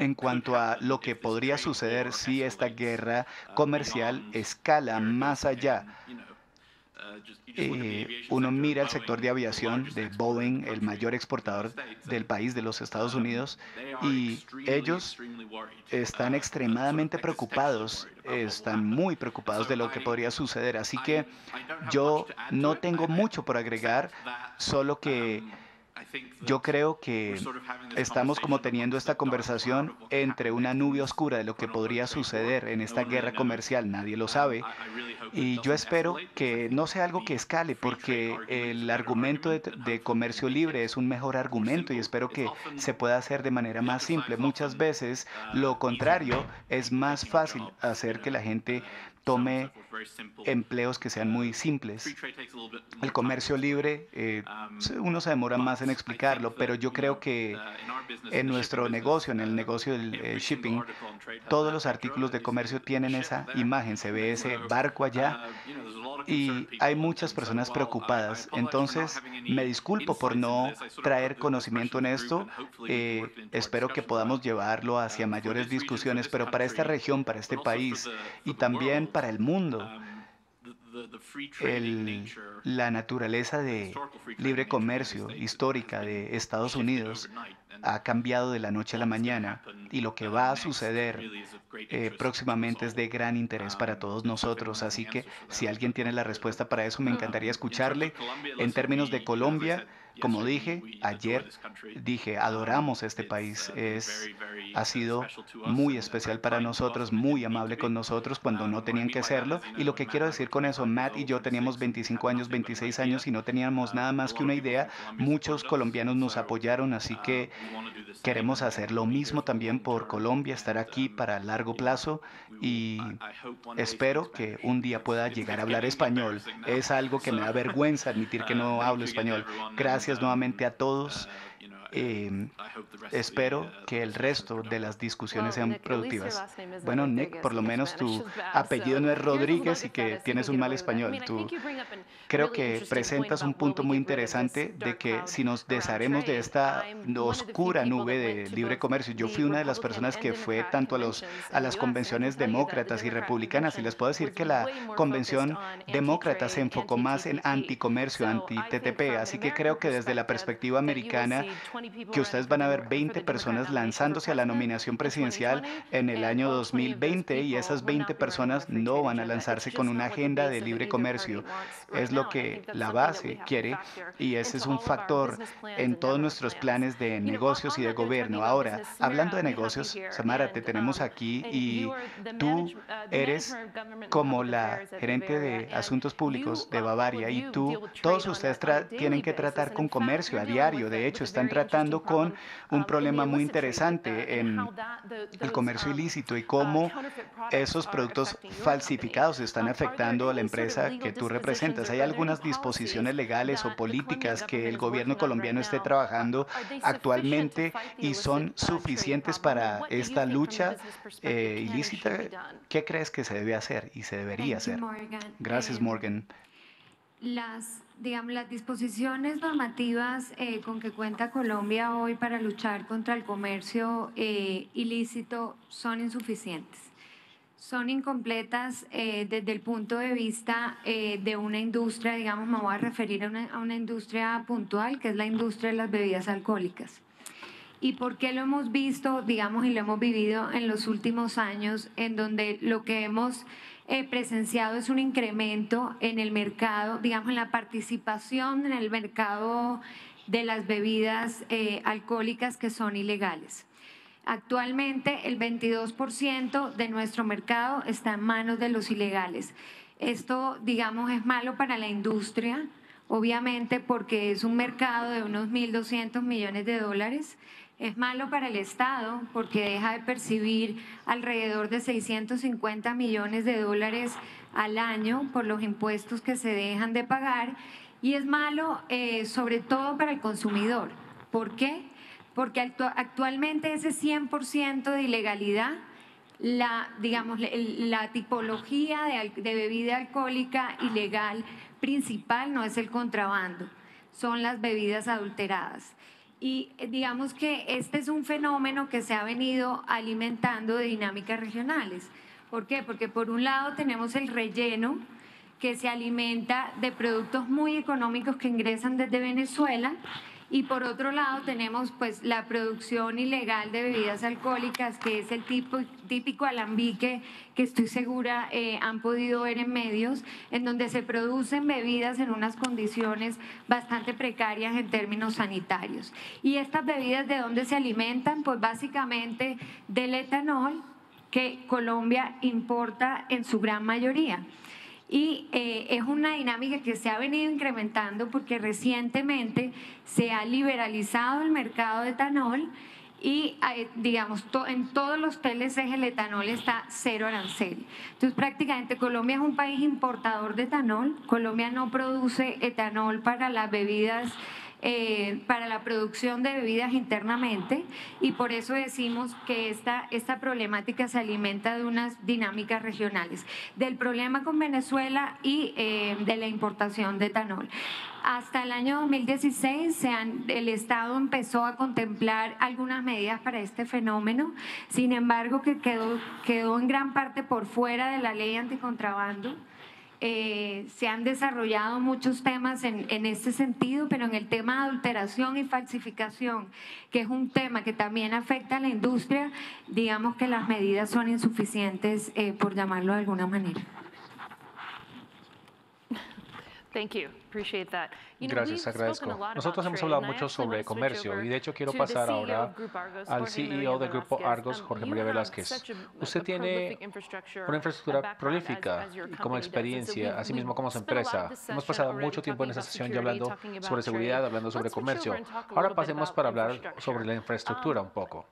en cuanto a lo que podría suceder si esta guerra comercial escala más allá. Uno mira el sector de aviación de Boeing, el mayor exportador del país, de los Estados Unidos, y ellos están extremadamente preocupados, están muy preocupados de lo que podría suceder. Así que yo no tengo mucho por agregar, solo que yo creo que estamos como teniendo esta conversación entre una nube oscura de lo que podría suceder en esta guerra comercial. Nadie lo sabe. Y yo espero que no sea algo que escale, porque el argumento de comercio libre es un mejor argumento y espero que se pueda hacer de manera más simple. Muchas veces lo contrario es más fácil hacer que la gente tome empleos que sean muy simples. El comercio libre, uno se demora más en explicarlo, pero yo creo que en nuestro negocio, en el negocio del shipping, todos los artículos de comercio tienen esa imagen, se ve ese barco allá y hay muchas personas preocupadas. Entonces, me disculpo por no traer conocimiento en esto. Espero que podamos llevarlo hacia mayores discusiones, pero para esta región, para este país y también para el mundo, la naturaleza de libre comercio histórica de Estados Unidos ha cambiado de la noche a la mañana y lo que va a suceder próximamente es de gran interés para todos nosotros. Así que si alguien tiene la respuesta para eso, me encantaría escucharle. En términos de Colombia, como dije ayer, adoramos este país. Ha sido muy especial para nosotros, muy amable con nosotros cuando no tenían que serlo. Y lo que quiero decir con eso, Matt y yo teníamos 25 años, 26 años y no teníamos nada más que una idea. Muchos colombianos nos apoyaron, así que queremos hacer lo mismo también por Colombia, estar aquí para largo plazo y espero que un día pueda llegar a hablar español. Es algo que me da vergüenza admitir que no hablo español. Gracias nuevamente a todos. Espero que el resto de las discusiones sean productivas. Bueno, Nick, por lo menos tu apellido no es Rodríguez y que tienes un mal español. Creo que presentas un punto muy interesante de que si nos desharemos de esta oscura nube de libre comercio, yo fui una de las personas que fue tanto a las convenciones demócratas y republicanas y les puedo decir que la convención demócrata se enfocó más en anticomercio, anti-TTP, así que creo que desde la perspectiva americana que ustedes van a ver 20 personas lanzándose a la nominación presidencial en el año 2020 y esas 20 personas no van a lanzarse con una agenda de libre comercio. Es lo que la base quiere y ese es un factor en todos nuestros planes de negocios y de gobierno. Ahora, hablando de negocios, Samara, te tenemos aquí y tú eres como la gerente de asuntos públicos de Bavaria y todos ustedes tienen que tratar con comercio a diario. De hecho, están tratando tratando con un problema muy interesante en el comercio ilícito y cómo esos productos falsificados están afectando a la empresa que tú representas. ¿Hay algunas disposiciones legales o políticas que el gobierno colombiano esté trabajando actualmente y son suficientes para esta lucha ilícita? ¿Qué crees que se debe hacer y se debería hacer? Gracias, Morgan. Las disposiciones normativas con que cuenta Colombia hoy para luchar contra el comercio ilícito son insuficientes. Son incompletas desde el punto de vista de una industria, digamos, me voy a referir a una industria puntual, que es la industria de las bebidas alcohólicas. ¿Y por qué lo hemos visto, digamos, y lo hemos vivido en los últimos años, en donde lo que hemos presenciado es un incremento en el mercado, digamos, en la participación en el mercado de las bebidas alcohólicas que son ilegales? Actualmente el 22% de nuestro mercado está en manos de los ilegales. Esto, digamos, es malo para la industria, obviamente porque es un mercado de unos 1.200 millones de dólares. Es malo para el Estado porque deja de percibir alrededor de 650 millones de dólares al año por los impuestos que se dejan de pagar. Y es malo sobre todo para el consumidor. ¿Por qué? Porque actualmente ese 100% de ilegalidad, la tipología de bebida alcohólica ilegal principal no es el contrabando, son las bebidas adulteradas. Y digamos que este es un fenómeno que se ha venido alimentando de dinámicas regionales. ¿Por qué? Porque por un lado tenemos el relleno, que se alimenta de productos muy económicos que ingresan desde Venezuela, y por otro lado tenemos pues la producción ilegal de bebidas alcohólicas, que es el típico alambique que estoy segura han podido ver en medios, en donde se producen bebidas en unas condiciones bastante precarias en términos sanitarios. ¿Y estas bebidas de dónde se alimentan? Pues básicamente del etanol que Colombia importa en su gran mayoría. Y es una dinámica que se ha venido incrementando porque recientemente se ha liberalizado el mercado de etanol y, digamos, en todos los PLCs el etanol está cero arancel. Entonces, prácticamente Colombia es un país importador de etanol. Colombia no produce etanol para las bebidas, para la producción de bebidas internamente, y por eso decimos que esta problemática se alimenta de unas dinámicas regionales, del problema con Venezuela y de la importación de etanol. Hasta el año 2016 el Estado empezó a contemplar algunas medidas para este fenómeno, sin embargo que quedó en gran parte por fuera de la ley anticontrabando. Se han desarrollado muchos temas en este sentido, pero en el tema de adulteración y falsificación, que es un tema que también afecta a la industria, digamos que las medidas son insuficientes, por llamarlo de alguna manera. Thank you. Appreciate that. Gracias, agradezco. Nosotros hemos hablado mucho sobre comercio y de hecho quiero pasar ahora al CEO del Grupo Argos, Jorge María Velázquez. Usted tiene una infraestructura prolífica como experiencia, así mismo como su empresa. Hemos pasado mucho tiempo en esta sesión ya hablando sobre seguridad, hablando sobre comercio. Ahora pasemos para hablar sobre la infraestructura un poco.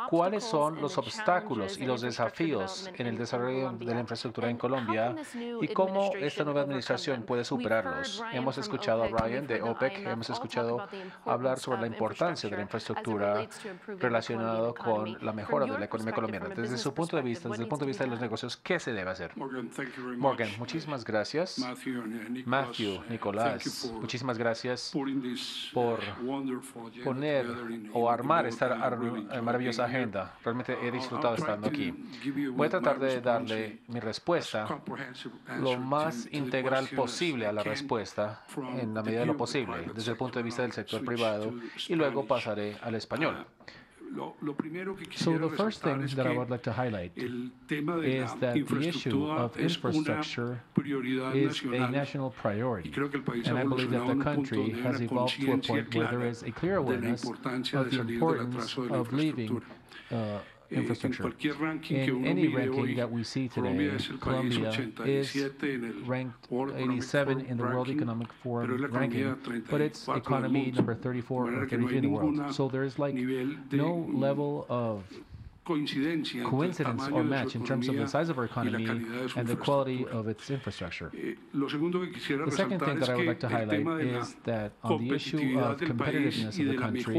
¿Cuáles son los obstáculos y los desafíos en el desarrollo de la infraestructura en Colombia y cómo esta nueva administración puede superarlos? Hemos escuchado a Ryan de OPEC, hemos escuchado hablar sobre la importancia de la infraestructura relacionada con la mejora de la economía colombiana. Desde su punto de vista, desde el punto de vista de los negocios, ¿qué se debe hacer? Morgan, muchísimas gracias. Matthew, Nicolás, muchísimas gracias por poner o armar esta maravillosa agenda. Realmente he disfrutado estando aquí. Voy a tratar de darle mi respuesta lo más integral posible a la respuesta en la medida de lo posible, desde el punto de vista del sector privado, y luego pasaré al español. So the first thing that I would like to highlight is that the issue of infrastructure is a national priority. And I believe that the country has evolved to a point where there is a clear awareness of the importance of leaving infrastructure. In any ranking that we see today, Colombia is ranked 87 in the World Economic Forum ranking, but its economy number 34 or 33 in the world. So there is like no level of coincidence or match in terms of the size of our economy and the quality of its infrastructure. The second thing that I would like to highlight is that on the issue of competitiveness of the country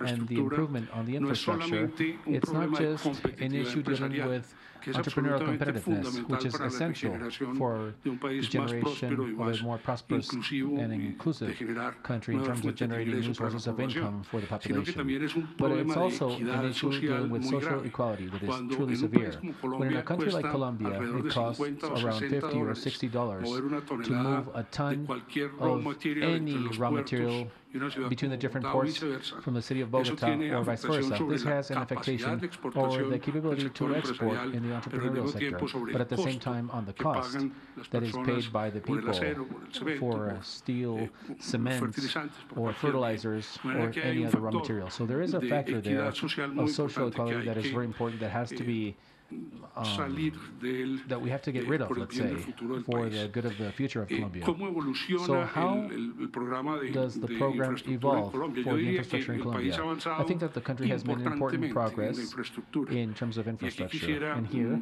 and the improvement on the infrastructure, it's not just an issue dealing with entrepreneurial competitiveness, which is essential for the generation of a more prosperous and inclusive country in terms of generating new sources of income for the population. But it's also an issue dealing with social equality that is truly severe. When in a country like Colombia, it costs around $50 or $60 to move a ton of any raw material between the different ports from the city of Bogota or vice versa. This has an affectation or the capability to export in the entrepreneurial sector, but at the same time on the cost that is paid by the people for steel, cement, or fertilizers, or any other raw material. So there is a factor there of social equality that is very important that has to be that we have to get rid of, let's say, for the good of the future of Colombia. So how does the program evolve for the infrastructure in Colombia? I think that the country has made important progress in terms of infrastructure. And here,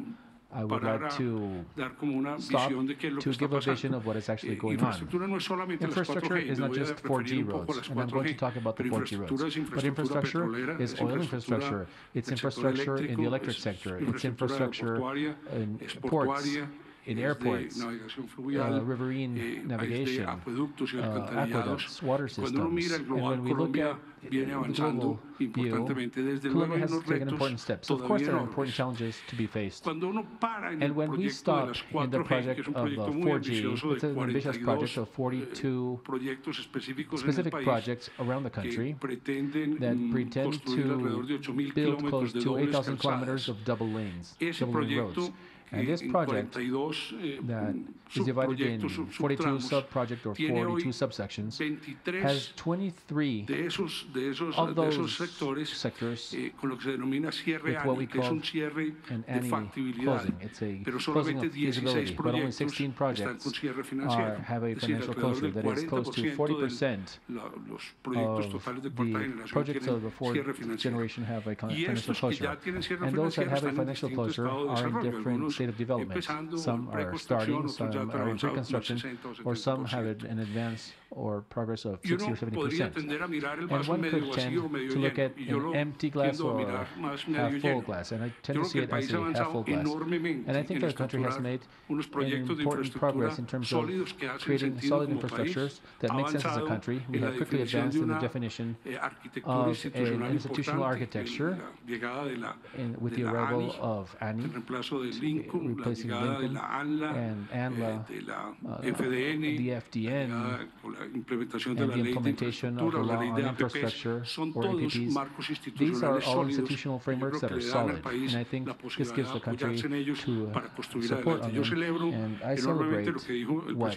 I would like to stop to give a vision of what is actually going on. Infrastructure is not just 4G roads, and I'm going to talk about the 4G roads. But infrastructure is oil infrastructure, it's infrastructure in the electric sector, it's infrastructure in ports, in airports, riverine navigation, aqueducts, water systems. And when we look at the global view, Colombia has taken important steps. Of course, there are important challenges to be faced. And when we stop in the project of the 4G, it's an ambitious project of 42 specific projects around the country that pretend to build close to 8,000 kilometers of double lane roads. And this project that is divided in 42 sub-projects or 42 subsections has 23 of those sectors with what we call an anti-closing. It's a closing of feasibility, but only 16 projects have a financial closure that is close to 40% of the projects of the fourth generation have a financial closure. And those that have a financial closure are in different state of development. Some are starting, some are in pre-construction, or some have an advance or progress of 60 or 70%. And one could tend to look at an empty glass or half full glass, and I tend to see it as a half full glass. And I think that the country has made an important progress in terms of creating solid infrastructures that make sense as a country. We have quickly advanced in the definition of an institutional architecture with the arrival of ANI, replacing Lincoln, and ANLA, the FDN, and the implementation of the law on infrastructure, or APPs. These are all institutional frameworks that are solid, and I think this gives the country to support on them. And I celebrate what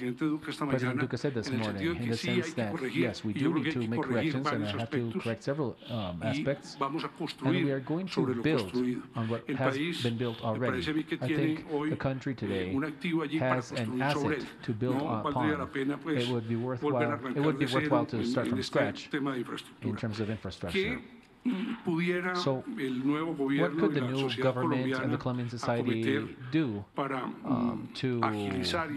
President Duque said this morning, in the sense that, yes, we do need to make corrections, and I have to correct several aspects, and we are going to build on what has been built already. I think the country today has an asset to build upon. It would be worthwhile to start from scratch in terms of infrastructure. So, what could the new government and the Colombian society do to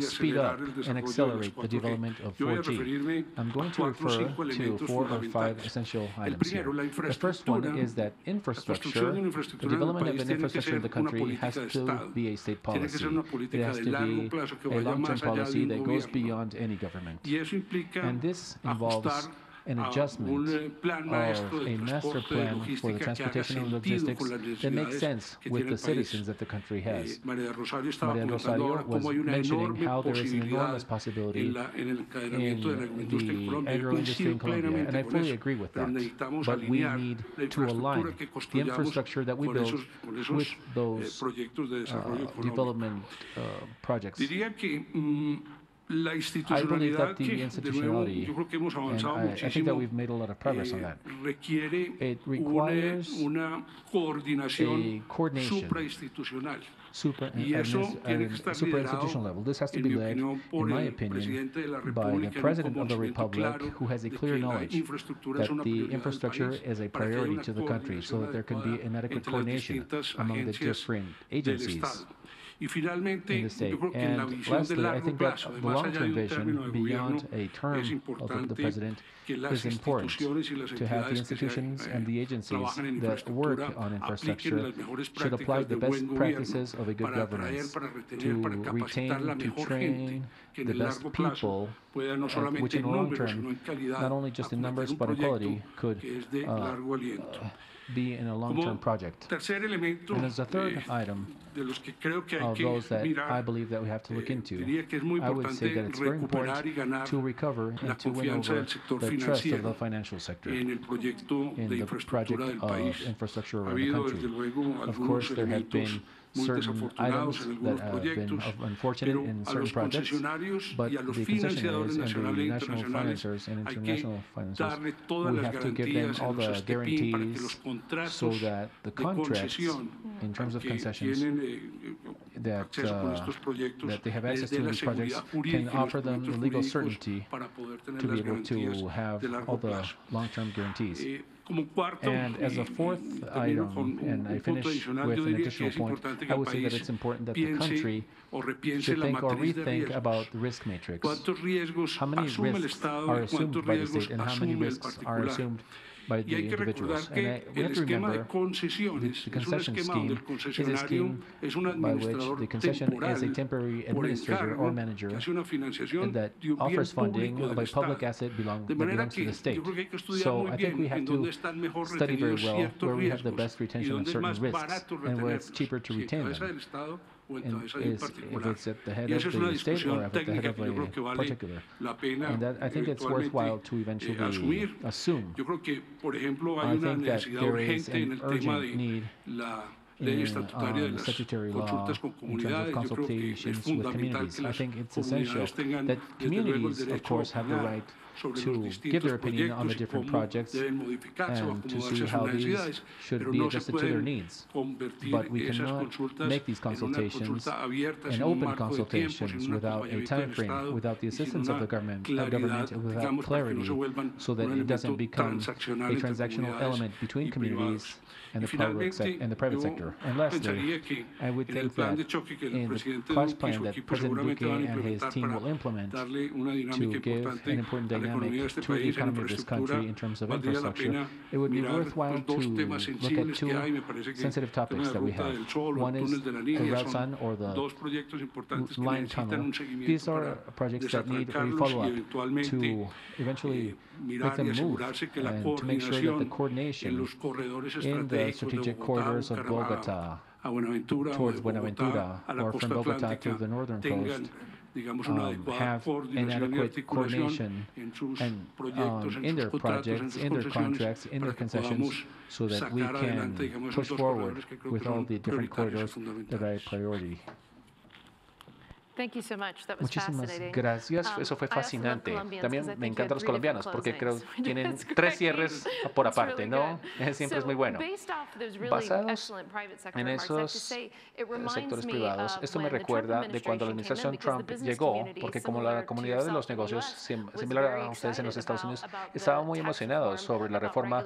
speed up and accelerate the development of 4G? I'm going to refer to 4 or 5 essential items here. The first one is that infrastructure, the development of an infrastructure in the country has to be a state policy. It has to be a long-term policy that goes beyond any government. And this involves an adjustment of a master plan for the transportation and logistics that makes sense with the citizens that the country has. Maria Rosario was mentioning how there is an enormous possibility in the agro-industry in Colombia, and I fully agree with that. But we need to align the infrastructure that we build with those development projects. la institucionalidad que, de nuevo, yo creo que hemos avanzado muchísimo, requiere una coordinación suprainstitucional. Y eso tiene que estar liderado, en mi opinión, por el presidente de la República, con un conocimiento claro de que la infraestructura es una prioridad del país, para que haya una coordinación adecuada entre las distintas agencias del Estado. Y finalmente, yo creo que en la visión de largo plazo, más allá de un término de gobierno, es importante que las instituciones y las entidades que trabajan en infraestructura apliquen las mejores prácticas de buen gobierno para atraer, para retener, para capacitar la mejor gente que en el largo plazo pueda no solamente en números, sino en calidad, acometer un proyecto que es de largo aliento. Como tercer elemento de los que creo que hay que mirar, diría que es muy importante recuperar y ganar la confianza del sector financiero en el proyecto de infraestructura del país. Ha habido, desde luego, algunos elementos muy desafortunados en algunos proyectos, pero a los concesionarios y a los financiadores nacionales e internacionales hay que darle todas las garantías en los STP para que los contratos de concesión que tienen acceso con estos proyectos les dé la seguridad jurídica y los documentos jurídicos para poder tener las garantías de largo plazo. Como cuarto, termino con un punto adicional, yo diría que es importante que el país piense o repiense la matriz de riesgos. ¿Cuántos riesgos asume el Estado y cuántos riesgos asume el particular? Y hay que recordar que el esquema de concesiones es un esquema donde el concesionario es un administrador temporal por encargo que hace una financiación de un bien público del Estado. De manera que yo creo que hay que estudiar muy bien en dónde están mejor retenidos ciertos riesgos y dónde es más barato retenerlos, si en cabeza del Estado o en cabeza de un particular. Y esa es una discusión técnica que yo creo que vale la pena eventualmente asumir. Yo creo que, por ejemplo, hay una necesidad urgente en el tema de la ley estatutaria de las consultas con comunidades. Yo creo que es fundamental que las comunidades tengan, desde luego, el derecho a opinar sobre los distintos proyectos y cómo deben modificarse o acomodarse a sus necesidades, pero no se pueden convertir esas consultas en una consulta abierta sin un marco de tiempos, sin un acompañamiento del Estado y sin una claridad, digamos, para que no se vuelvan un elemento transaccional entre comunidades y privados. Y finalmente, yo pensaría que en el plan de choque que el presidente Duque y su equipo seguramente van a implementar para darle una dinámica importante a la economía de este país en infraestructura, valdría la pena mirar los dos temas sensibles que hay. Me parece que el tema de la Ruta del Sol o el Túnel de la Niña son dos proyectos importantes que necesitan un seguimiento para desarrancarlos y eventualmente mirar y asegurarse que la coordinación en los corredores estratégicos de Bogotá a Buenaventura o de Bogotá a la costa atlántica tengan, digamos, una adecuada coordinación y articulación en sus proyectos, en sus contratos, en sus concesiones, para que podamos sacar adelante, digamos, esos dos corredores que creo que son prioritarios y fundamentales. Muchísimas gracias, eso fue fascinante. También me encantan los colombianos porque creo que tienen 3 cierres por aparte, ¿no? Siempre es muy bueno. Basados en esos sectores privados, esto me recuerda de cuando la administración Trump llegó, porque como la comunidad de los negocios, similar a ustedes en los Estados Unidos, estaba muy emocionado sobre la reforma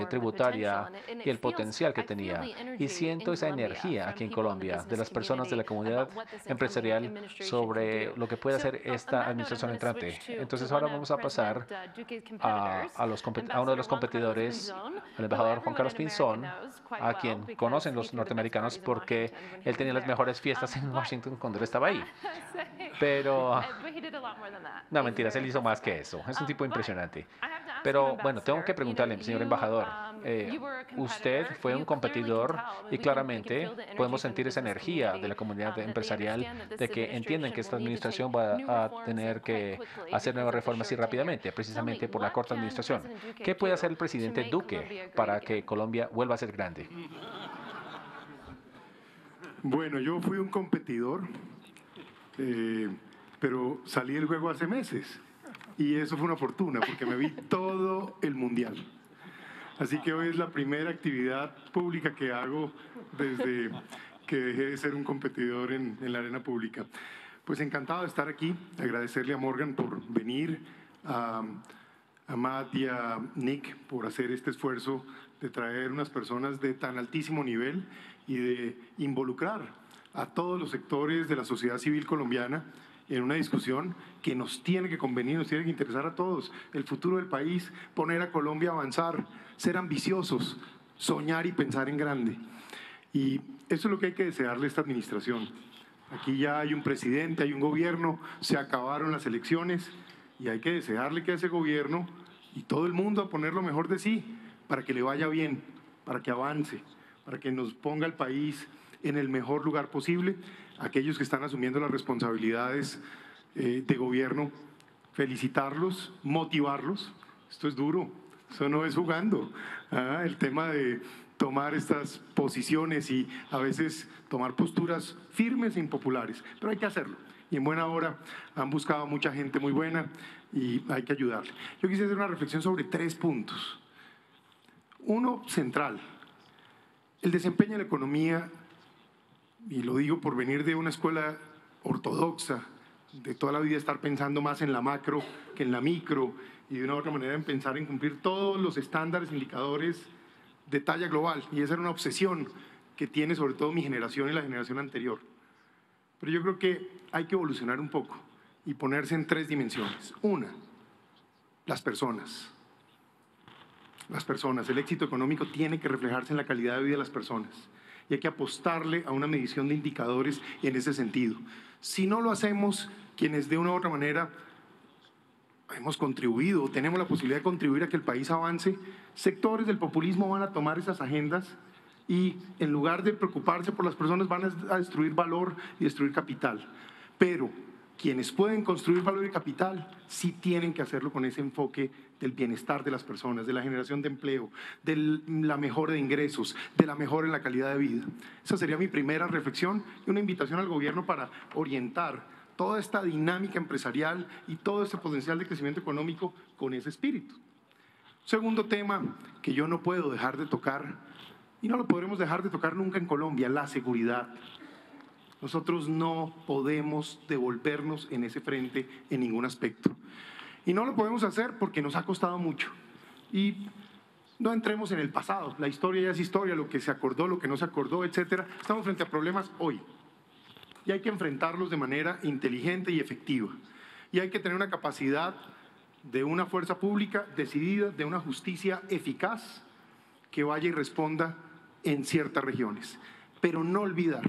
tributaria y el potencial que tenía. Y siento esa energía aquí en Colombia de las personas de la comunidad empresarial sobre lo que puede hacer esta administración entrante. Entonces ahora vamos a pasar a uno de los competidores, al embajador Juan Carlos Pinzón, a quien conocen los norteamericanos porque él tenía las mejores fiestas en Washington cuando él estaba ahí. Pero no, mentiras, él hizo más que eso. Es un tipo impresionante. Pero bueno, tengo que preguntarle, señor embajador, usted fue un competidor y claramente podemos sentir esa energía de la comunidad empresarial de que entienden que esta administración va a tener que hacer nuevas reformas y rápidamente, precisamente por la corta administración. ¿Qué puede hacer el presidente Duque para que Colombia vuelva a ser grande? Bueno, yo fui un competidor pero salí del juego hace meses y eso fue una fortuna porque me vi todo el Mundial. Así que hoy es la primera actividad pública que hago desde que dejé de ser un competidor en la arena pública. Pues encantado de estar aquí, agradecerle a Morgan por venir, a Matt y a Nick por hacer este esfuerzo de traer unas personas de tan altísimo nivel y de involucrar a todos los sectores de la sociedad civil colombiana en una discusión que nos tiene que convenir, nos tiene que interesar a todos. El futuro del país, poner a Colombia a avanzar, ser ambiciosos, soñar y pensar en grande. Y eso es lo que hay que desearle a esta administración. Aquí ya hay un presidente, hay un gobierno, se acabaron las elecciones y hay que desearle que ese gobierno y todo el mundo a poner lo mejor de sí para que le vaya bien, para que avance, para que nos ponga el país en el mejor lugar posible. Aquellos que están asumiendo las responsabilidades de gobierno, felicitarlos, motivarlos. Esto es duro, eso no es jugando. El tema de tomar estas posiciones y a veces tomar posturas firmes e impopulares, pero hay que hacerlo. Y en buena hora han buscado mucha gente muy buena y hay que ayudarle. Yo quisiera hacer una reflexión sobre 3 puntos. Uno, central. El desempeño en la economía, y lo digo por venir de una escuela ortodoxa, de toda la vida estar pensando más en la macro que en la micro, y de una u otra manera en pensar en cumplir todos los estándares, indicadores de talla global. Y esa era una obsesión que tiene sobre todo mi generación y la generación anterior. Pero yo creo que hay que evolucionar un poco y ponerse en 3 dimensiones. Una, las personas. Las personas. El éxito económico tiene que reflejarse en la calidad de vida de las personas. Y hay que apostarle a una medición de indicadores en ese sentido. Si no lo hacemos, quienes de una u otra manera hemos contribuido, tenemos la posibilidad de contribuir a que el país avance, sectores del populismo van a tomar esas agendas y en lugar de preocuparse por las personas van a destruir valor y destruir capital. Pero quienes pueden construir valor y capital sí tienen que hacerlo con ese enfoque del bienestar de las personas, de la generación de empleo, de la mejora de ingresos, de la mejora en la calidad de vida. Esa sería mi primera reflexión y una invitación al gobierno para orientar toda esta dinámica empresarial y todo este potencial de crecimiento económico con ese espíritu. Segundo tema que yo no puedo dejar de tocar, y no lo podremos dejar de tocar nunca en Colombia, la seguridad. Nosotros no podemos devolvernos en ese frente en ningún aspecto. Y no lo podemos hacer porque nos ha costado mucho. Y no entremos en el pasado, la historia ya es historia, lo que se acordó, lo que no se acordó, etcétera. Estamos frente a problemas hoy. Y hay que enfrentarlos de manera inteligente y efectiva. Y hay que tener una capacidad de una fuerza pública decidida, de una justicia eficaz que vaya y responda en ciertas regiones. Pero no olvidar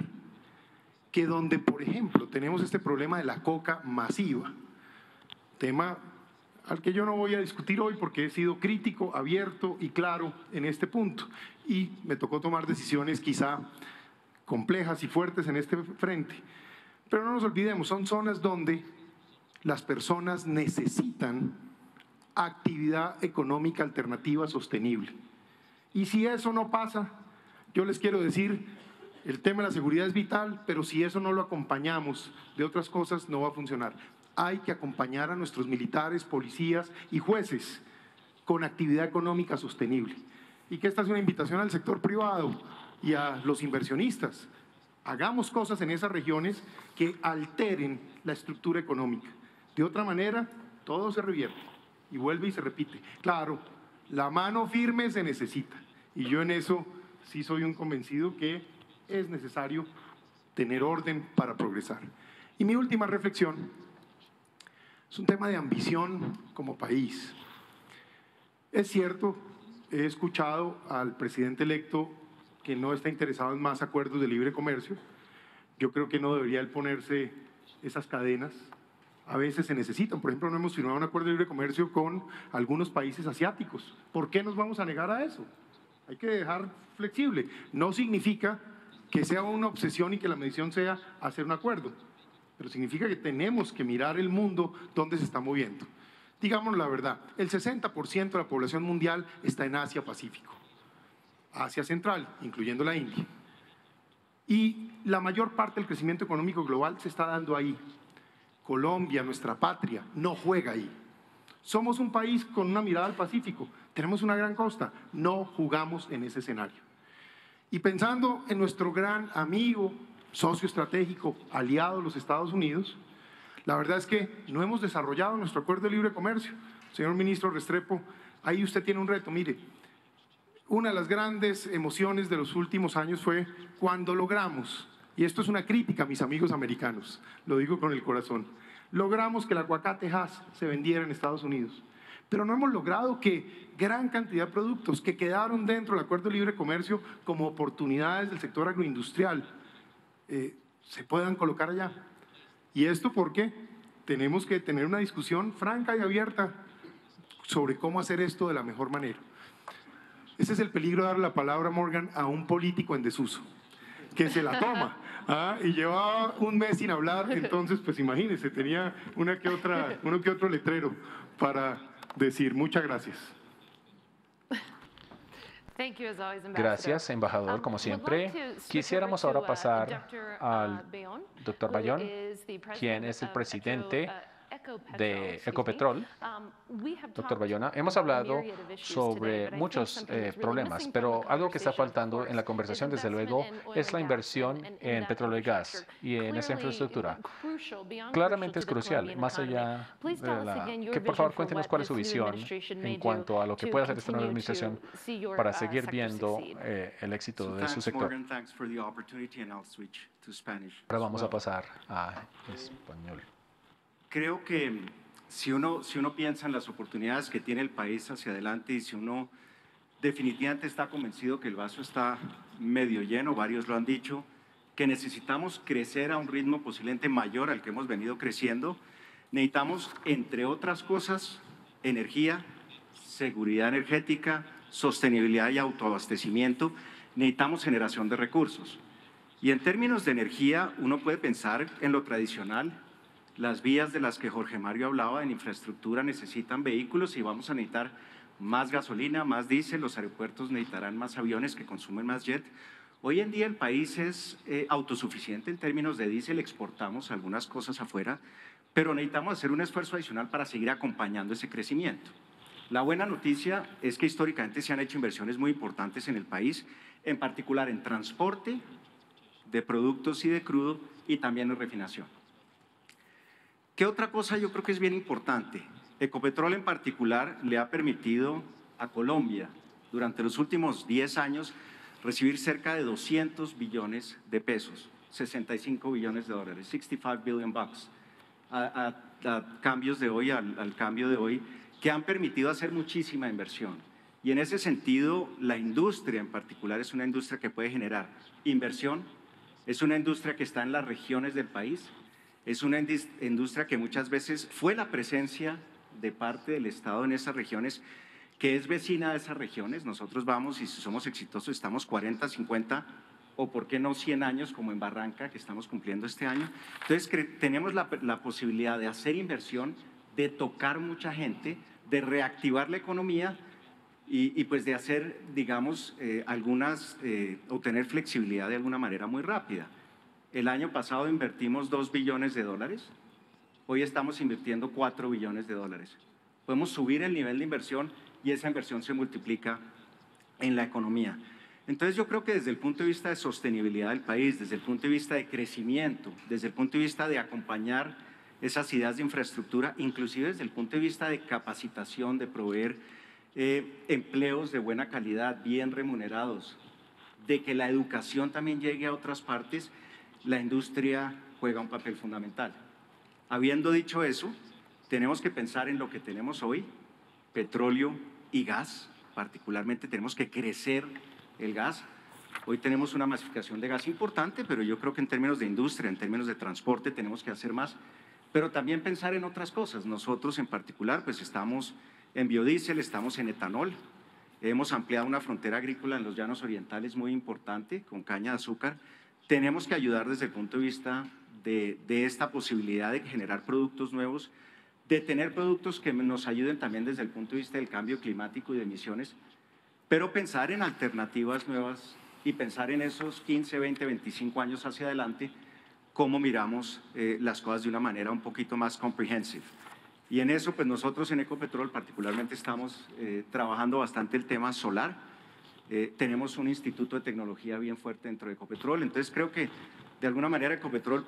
que donde, por ejemplo, tenemos este problema de la coca masiva, tema al que yo no voy a discutir hoy porque he sido crítico, abierto y claro en este punto. Y me tocó tomar decisiones quizá complejas y fuertes en este frente. Pero no nos olvidemos, son zonas donde las personas necesitan actividad económica alternativa sostenible. Y si eso no pasa, yo les quiero decir, el tema de la seguridad es vital, pero si eso no lo acompañamos de otras cosas, no va a funcionar. Hay que acompañar a nuestros militares, policías y jueces con actividad económica sostenible. Y que esta es una invitación al sector privado y a los inversionistas. Hagamos cosas en esas regiones que alteren la estructura económica. De otra manera, todo se revierte y vuelve y se repite. Claro, la mano firme se necesita. Y yo en eso sí soy un convencido que es necesario tener orden para progresar. Y mi última reflexión es un tema de ambición como país. Es cierto, he escuchado al presidente electo que no está interesado en más acuerdos de libre comercio. Yo creo que no debería él ponerse esas cadenas. A veces se necesitan. Por ejemplo, no hemos firmado un acuerdo de libre comercio con algunos países asiáticos. ¿Por qué nos vamos a negar a eso? Hay que dejar flexible. No significa que sea una obsesión y que la medición sea hacer un acuerdo, pero significa que tenemos que mirar el mundo donde se está moviendo. Digamos la verdad, el 60% de la población mundial está en Asia-Pacífico, Asia Central, incluyendo la India. Y la mayor parte del crecimiento económico global se está dando ahí. Colombia, nuestra patria, no juega ahí. Somos un país con una mirada al Pacífico, tenemos una gran costa, no jugamos en ese escenario. Y pensando en nuestro gran amigo, socio estratégico, aliado, los Estados Unidos, la verdad es que no hemos desarrollado nuestro acuerdo de libre comercio. Señor ministro Restrepo, ahí usted tiene un reto. Mire, una de las grandes emociones de los últimos años fue cuando logramos, y esto es una crítica a mis amigos americanos, lo digo con el corazón, logramos que el aguacate Hass se vendiera en Estados Unidos. Pero no hemos logrado que gran cantidad de productos que quedaron dentro del Acuerdo de Libre Comercio como oportunidades del sector agroindustrial se puedan colocar allá. Y esto porque tenemos que tener una discusión franca y abierta sobre cómo hacer esto de la mejor manera. Ese es el peligro de darle la palabra, Morgan, a un político en desuso, que se la toma. Y llevaba un mes sin hablar, entonces pues imagínense, tenía uno que otro letrero para decir muchas gracias. Gracias, embajador, como siempre. Quisiéramos ahora pasar al doctor Bayón, quien es el presidente de Ecopetrol. Doctor Bayona, hemos hablado sobre muchos problemas, pero algo que está faltando en la conversación, desde luego, es la inversión en petróleo y gas y en esa infraestructura. Claramente es crucial, más allá de que por favor cuéntenos cuál es su visión en cuanto a lo que puede hacer esta nueva administración para seguir viendo el éxito de su sector. Ahora vamos a pasar a español. Creo que si uno piensa en las oportunidades que tiene el país hacia adelante y si uno definitivamente está convencido que el vaso está medio lleno, varios lo han dicho, que necesitamos crecer a un ritmo posiblemente mayor al que hemos venido creciendo, necesitamos, entre otras cosas, energía, seguridad energética, sostenibilidad y autoabastecimiento, necesitamos generación de recursos. Y en términos de energía, uno puede pensar en lo tradicional. Las vías de las que Jorge Mario hablaba en infraestructura necesitan vehículos y vamos a necesitar más gasolina, más diésel, los aeropuertos necesitarán más aviones que consumen más jet. Hoy en día el país es autosuficiente en términos de diésel, exportamos algunas cosas afuera, pero necesitamos hacer un esfuerzo adicional para seguir acompañando ese crecimiento. La buena noticia es que históricamente se han hecho inversiones muy importantes en el país, en particular en transporte de productos y de crudo y también en refinación. ¿Qué otra cosa yo creo que es bien importante? Ecopetrol en particular le ha permitido a Colombia durante los últimos 10 años recibir cerca de 200 billones de pesos, 65 billones de dólares, 65 billion bucks, a cambios de hoy, al cambio de hoy, que han permitido hacer muchísima inversión. Y en ese sentido, la industria en particular es una industria que puede generar inversión, es una industria que está en las regiones del país. Es una industria que muchas veces fue la presencia de parte del Estado en esas regiones, que es vecina de esas regiones. Nosotros vamos y si somos exitosos estamos 40, 50 o por qué no 100 años como en Barranca que estamos cumpliendo este año. Entonces tenemos la posibilidad de hacer inversión, de tocar mucha gente, de reactivar la economía y pues de hacer, digamos, obtener flexibilidad de alguna manera muy rápida. El año pasado invertimos 2 billones de dólares, hoy estamos invirtiendo 4 billones de dólares. Podemos subir el nivel de inversión y esa inversión se multiplica en la economía. Entonces yo creo que desde el punto de vista de sostenibilidad del país, desde el punto de vista de crecimiento, desde el punto de vista de acompañar esas ideas de infraestructura, inclusive desde el punto de vista de capacitación, de proveer empleos de buena calidad, bien remunerados, de que la educación también llegue a otras partes, la industria juega un papel fundamental. Habiendo dicho eso, tenemos que pensar en lo que tenemos hoy, petróleo y gas, particularmente tenemos que crecer el gas. Hoy tenemos una masificación de gas importante, pero yo creo que en términos de industria, en términos de transporte, tenemos que hacer más, pero también pensar en otras cosas. Nosotros en particular, pues estamos en biodiesel, estamos en etanol, hemos ampliado una frontera agrícola en los llanos orientales muy importante, con caña de azúcar. Tenemos que ayudar desde el punto de vista de esta posibilidad de generar productos nuevos, de tener productos que nos ayuden también desde el punto de vista del cambio climático y de emisiones, pero pensar en alternativas nuevas y pensar en esos 15, 20, 25 años hacia adelante cómo miramos las cosas de una manera un poquito más comprehensive. Y en eso, pues nosotros en Ecopetrol particularmente estamos trabajando bastante el tema solar. Tenemos un instituto de tecnología bien fuerte dentro de Ecopetrol, entonces creo que de alguna manera Ecopetrol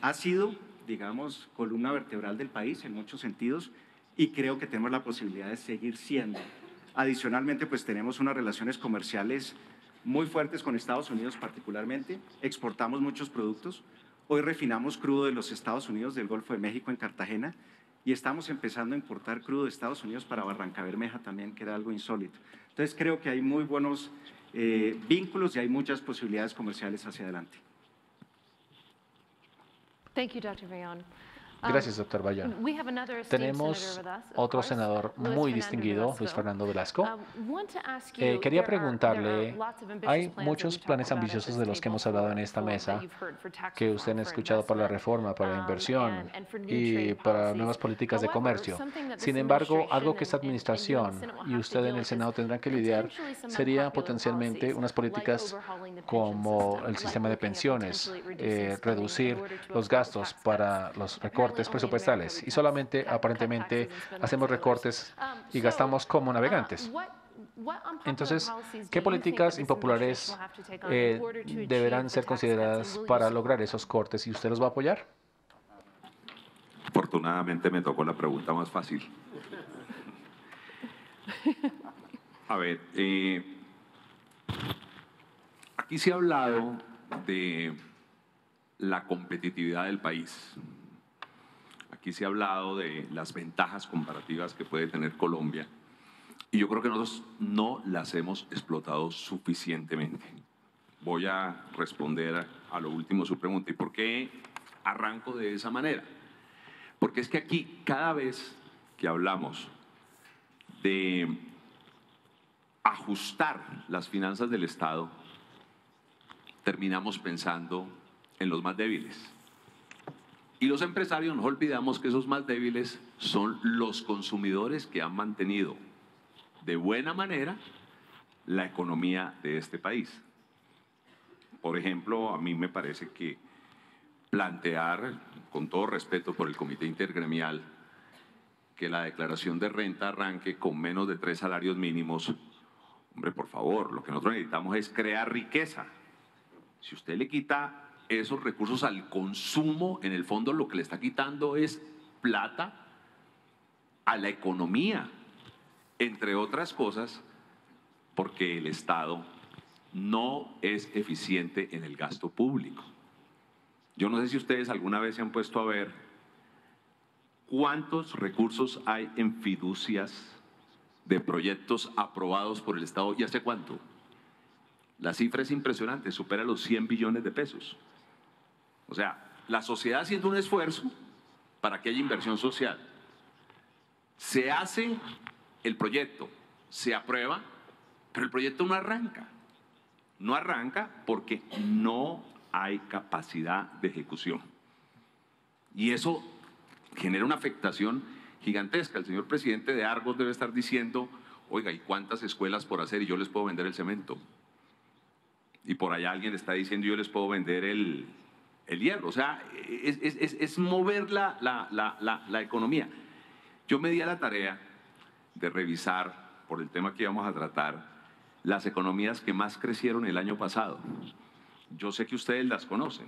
ha sido, digamos, columna vertebral del país en muchos sentidos y creo que tenemos la posibilidad de seguir siendo. Adicionalmente, pues tenemos unas relaciones comerciales muy fuertes con Estados Unidos particularmente, exportamos muchos productos, hoy refinamos crudo de los Estados Unidos, del Golfo de México en Cartagena, y estamos empezando a importar crudo de Estados Unidos para Barrancabermeja también, que era algo insólito. Entonces creo que hay muy buenos vínculos y hay muchas posibilidades comerciales hacia adelante. Thank you, Dr. Bayón. Gracias, doctor Bayón. Tenemos otro senador muy distinguido, Luis Fernando Velasco. Quería preguntarle, hay muchos planes ambiciosos de los que hemos hablado en esta mesa, que usted ha escuchado para la reforma, para la inversión y para nuevas políticas de comercio. Sin embargo, algo que esta administración y usted en el Senado tendrán que lidiar sería potencialmente unas políticas como el sistema de pensiones, reducir los gastos para los recortes presupuestales y solamente aparentemente hacemos recortes y gastamos como navegantes. Entonces, ¿qué políticas impopulares deberán ser consideradas para lograr esos cortes y usted los va a apoyar? Afortunadamente me tocó la pregunta más fácil. A ver, aquí se ha hablado de la competitividad del país. Aquí se ha hablado de las ventajas comparativas que puede tener Colombia y yo creo que nosotros no las hemos explotado suficientemente. Voy a responder a lo último su pregunta. ¿Y por qué arranco de esa manera? Porque es que aquí cada vez que hablamos de ajustar las finanzas del Estado, terminamos pensando en los más débiles. Y los empresarios nos olvidamos que esos más débiles son los consumidores que han mantenido de buena manera la economía de este país. Por ejemplo, a mí me parece que plantear, con todo respeto por el Comité Intergremial, que la declaración de renta arranque con menos de 3 salarios mínimos, hombre, por favor, lo que nosotros necesitamos es crear riqueza. Si usted le quita esos recursos al consumo, en el fondo lo que le está quitando es plata a la economía, entre otras cosas, porque el Estado no es eficiente en el gasto público. Yo no sé si ustedes alguna vez se han puesto a ver cuántos recursos hay en fiducias de proyectos aprobados por el Estado y hace cuánto. La cifra es impresionante, supera los 100 billones de pesos. O sea, la sociedad haciendo un esfuerzo para que haya inversión social. Se hace el proyecto, se aprueba, pero el proyecto no arranca. No arranca porque no hay capacidad de ejecución. Y eso genera una afectación gigantesca. El señor presidente de Argos debe estar diciendo, oiga, ¿y cuántas escuelas por hacer? Y yo les puedo vender el cemento. Y por allá alguien está diciendo, yo les puedo vender el hierro. O sea, es mover la economía. Yo me di a la tarea de revisar, por el tema que íbamos a tratar, las economías que más crecieron el año pasado. Yo sé que ustedes las conocen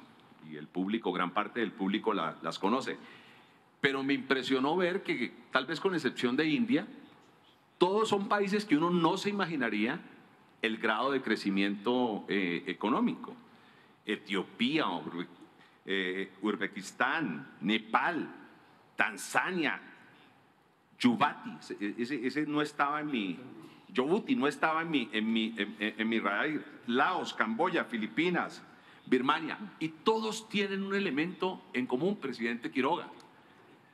y el público, gran parte del público las conoce. Pero me impresionó ver que, tal vez con excepción de India, todos son países que uno no se imaginaría el grado de crecimiento económico. Etiopía, Uzbekistán, Nepal, Tanzania, Djibouti, ese no estaba en mi, Djibouti no estaba en mi radar, Laos, Camboya, Filipinas, Birmania, y todos tienen un elemento en común, presidente Quiroga,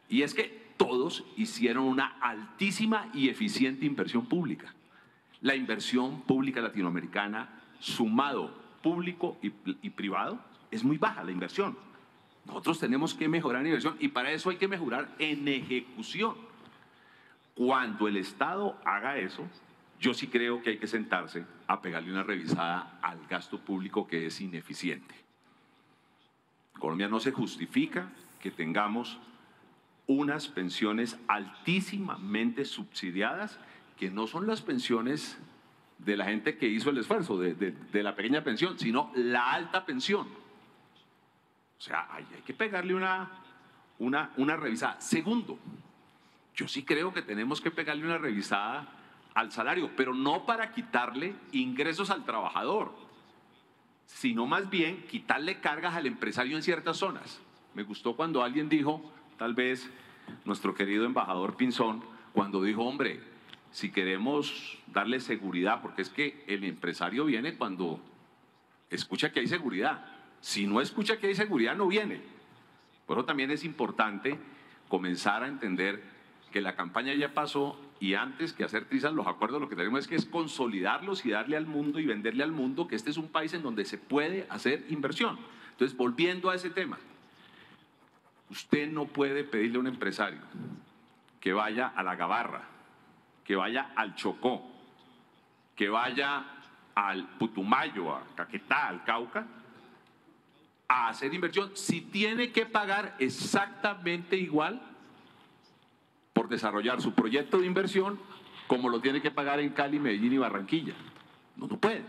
y es que todos hicieron una altísima y eficiente inversión pública. La inversión pública latinoamericana, sumado público y privado, es muy baja la inversión. Nosotros tenemos que mejorar en inversión y para eso hay que mejorar en ejecución. Cuando el Estado haga eso, yo sí creo que hay que sentarse a pegarle una revisada al gasto público que es ineficiente. Colombia no se justifica que tengamos unas pensiones altísimamente subsidiadas, que no son las pensiones de la gente que hizo el esfuerzo, de la pequeña pensión, sino la alta pensión. O sea, hay que pegarle una revisada. Segundo, yo sí creo que tenemos que pegarle una revisada al salario, pero no para quitarle ingresos al trabajador, sino más bien quitarle cargas al empresario en ciertas zonas. Me gustó cuando alguien dijo, tal vez nuestro querido embajador Pinzón, cuando dijo, hombre, si queremos darle seguridad, porque es que el empresario viene cuando escucha que hay seguridad. Si no escucha que hay seguridad, no viene. Por eso también es importante comenzar a entender que la campaña ya pasó y antes que hacer trizas los acuerdos, lo que tenemos es consolidarlos y darle al mundo y venderle al mundo que este es un país en donde se puede hacer inversión. Entonces, volviendo a ese tema, usted no puede pedirle a un empresario que vaya a la Gabarra, que vaya al Chocó, que vaya al Putumayo, a Caquetá, al Cauca, a hacer inversión, si tiene que pagar exactamente igual por desarrollar su proyecto de inversión como lo tiene que pagar en Cali, Medellín y Barranquilla. No puede.